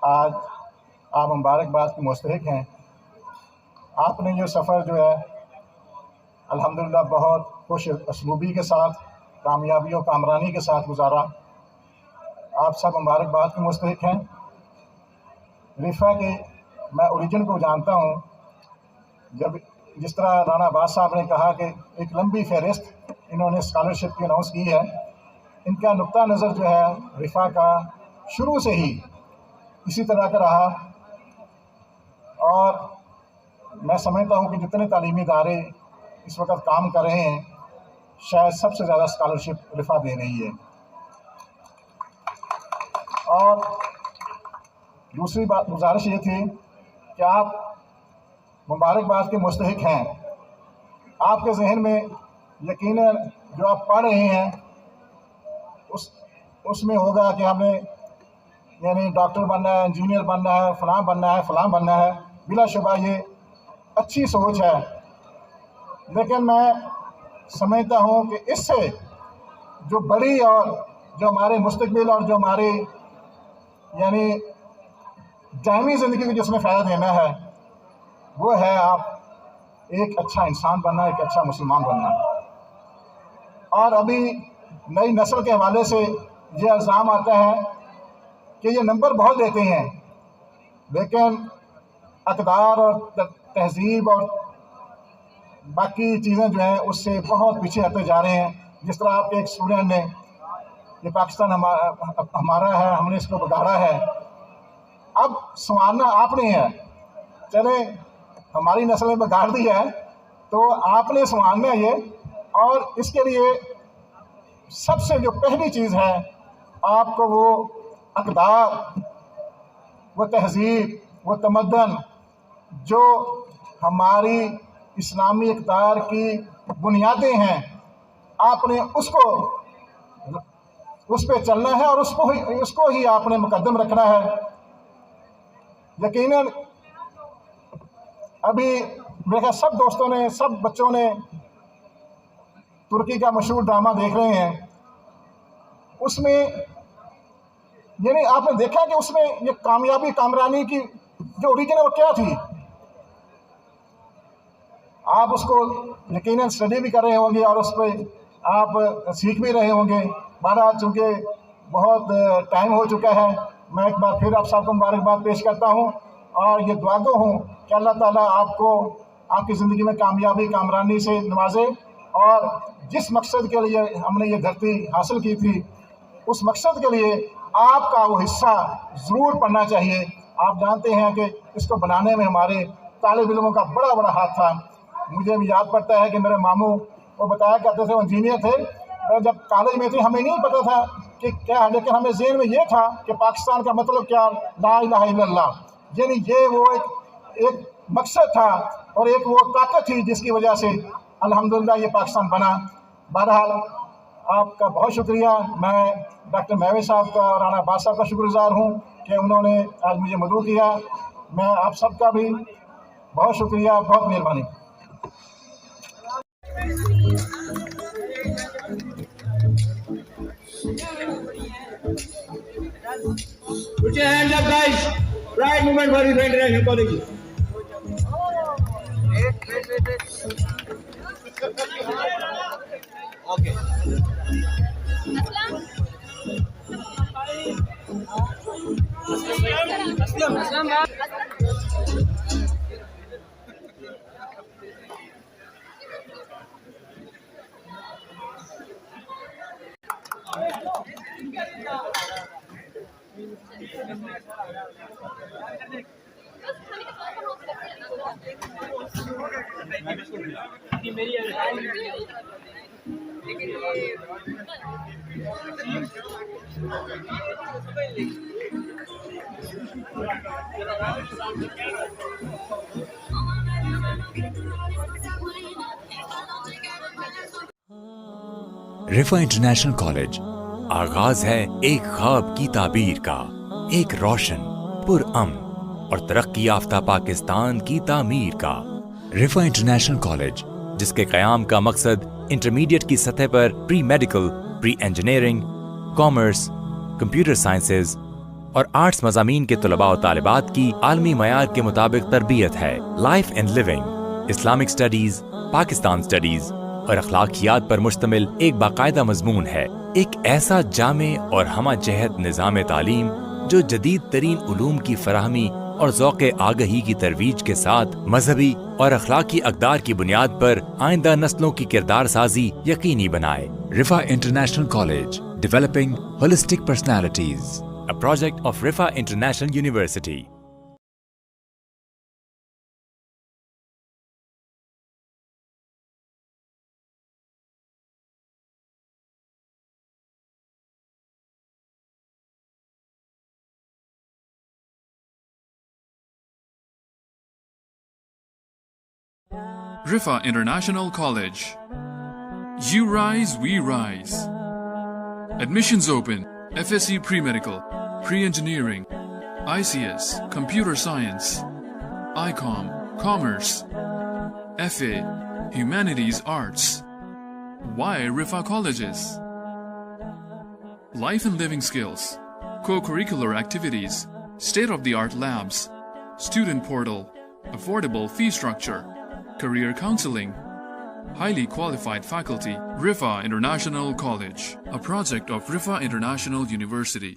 आज आप मुबारकबाद के मुस्तहिक़ हैं। आपने ये सफ़र जो है अल्हम्दुलिल्लाह बहुत खुश असलूबी के साथ, कामयाबियों कामरानी के साथ गुजारा। आप सब मुबारकबाद के मुस्तहिक़ हैं। रिफ़ा के मैं ओरिजिन को जानता हूँ। जब जिस तरह राना अब्बास साहब ने कहा कि एक लंबी फहरिस्त इन्होंने स्कॉलरशिप की अनाउंस की है, इनका नुक्ता नज़र जो है रिफ़ा का शुरू से ही इसी तरह का रहा, और मैं समझता हूँ कि जितने तालीमी इदारे इस वक्त काम कर रहे हैं, शायद सबसे ज़्यादा स्कॉलरशिप रिफ़ा दे रही है। और दूसरी बात गुजारिश ये थी कि आप मुबारकबाद के मुस्तहिक़ हैं। आपके जहन में यकीनन जो आप पढ़ रहे हैं उसमें होगा कि हमें यानी डॉक्टर बनना है, इंजीनियर बनना है, फ़लाँ बनना है, फ़लाँ बनना है। बिलाशुबा ये अच्छी सोच है, लेकिन मैं समझता हूँ कि इससे जो बड़ी और जो हमारे मुस्तकबिल और जो हमारे यानी दायमी ज़िंदगी को जिसमें फ़ायदा देना है वो है आप एक अच्छा इंसान बनना, एक अच्छा मुसलमान बनना। और अभी नई नस्ल के हवाले से ये इल्ज़ाम आता है कि ये नंबर बहुत देते हैं लेकिन अक़दार और तहज़ीब और बाकी चीज़ें जो हैं उससे बहुत पीछे आते जा रहे हैं। जिस तरह आपके एक स्टूडेंट ने ये पाकिस्तान हमारा है, हमने इसको बिगाड़ा है, अब संवारना आपने है। चले हमारी नस्ल में बिगाड़ दी है तो आपने संवारना ये, और इसके लिए सबसे जो पहली चीज़ है आपको वो अक़दार, वो तहज़ीब, वो तमद्दन जो हमारी इस्लामी इक़दार की बुनियादें हैं आपने उसको उस पर चलना है और उसको ही आपने मुकद्दम रखना है। यकीनन अभी मेरे सब दोस्तों ने, सब बच्चों ने तुर्की का मशहूर ड्रामा देख रहे हैं। उसमें यानी आपने देखा कि उसमें ये कामयाबी कामरानी की जो ओरिजिन है वो क्या थी। आप उसको यकीनन स्टडी भी कर रहे होंगे और उस पर आप सीख भी रहे होंगे। बहरहाल चूँकि बहुत टाइम हो चुका है, मैं एक बार फिर आप सबको मुबारकबाद पेश करता हूँ और ये दुआ गो हूँ कि अल्लाह ताला आपको आपकी ज़िंदगी में कामयाबी कामरानी से नवाजे और जिस मकसद के लिए हमने ये धरती हासिल की थी उस मकसद के लिए आपका वो हिस्सा ज़रूर पड़ना चाहिए। आप जानते हैं कि इसको बनाने में हमारे तालिब इल्मों का बड़ा बड़ा हाथ था। मुझे भी याद पड़ता है कि मेरे मामू वो बताया करते थे, वो इंजीनियर थे, और जब कॉलेज में थे हमें नहीं पता था कि क्या है, लेकिन हमें ज़हन में ये था कि पाकिस्तान का मतलब क्या, ला इलाहा इल्लल्लाह, यानी ये वो एक मकसद था और एक वो ताकत थी जिसकी वजह से अल्हम्दुलिल्लाह ये पाकिस्तान बना। बहरहाल आपका बहुत शुक्रिया। मैं डॉक्टर महवे साहब का और राना अब्बास साहब का शुक्रगुज़ार हूँ कि उन्होंने आज मुझे मदऊ किया। मैं आप सबका भी बहुत शुक्रिया, बहुत मेहरबानी। Put your hands up, guys. Right movement for the international college. Okay. Aslam. रिफा international college आगाज है एक ख्वाब की ताबीर का, एक रोशन पुरअमन और तरक्की याफ्ता पाकिस्तान की तामीर का। रिफा इंटरनेशनल कॉलेज जिसके क़याम का मकसद इंटरमीडिएट की सतह पर pre medical, pre engineering, commerce, computer sciences और आर्ट्स मज़ामीन के तलबा और तालिबात की आलमी मयार के मुताबिक तरबियत है। Life and living, Islamic studies, Pakistan studies और अखलाकियात पर मुश्तमिल एक बाकायदा मजमून है। एक ऐसा जामे और हमा जहत निज़ाम तालीम जो जदीद तरीन उलूम की फराहमी और ज़ौक़े आगही की तरवीज के साथ मजहबी और अखलाकी अक़दार की बुनियाद पर आइंदा नस्लों की किरदार साजी यकीनी बनाए। Riphah international College, developing holistic personalities, a project of Riphah International University. Rifa International College. You rise, we rise. Admissions open. FSC Pre-Medical, Pre-Engineering, ICS, Computer Science, ICOM, Commerce, FA, Humanities Arts. Why Rifa Colleges? life and living skills, co-curricular activities, state-of-the-art labs, student portal, affordable fee structure, career counseling, highly qualified faculty. Rifa International College, a project of Rifa International University.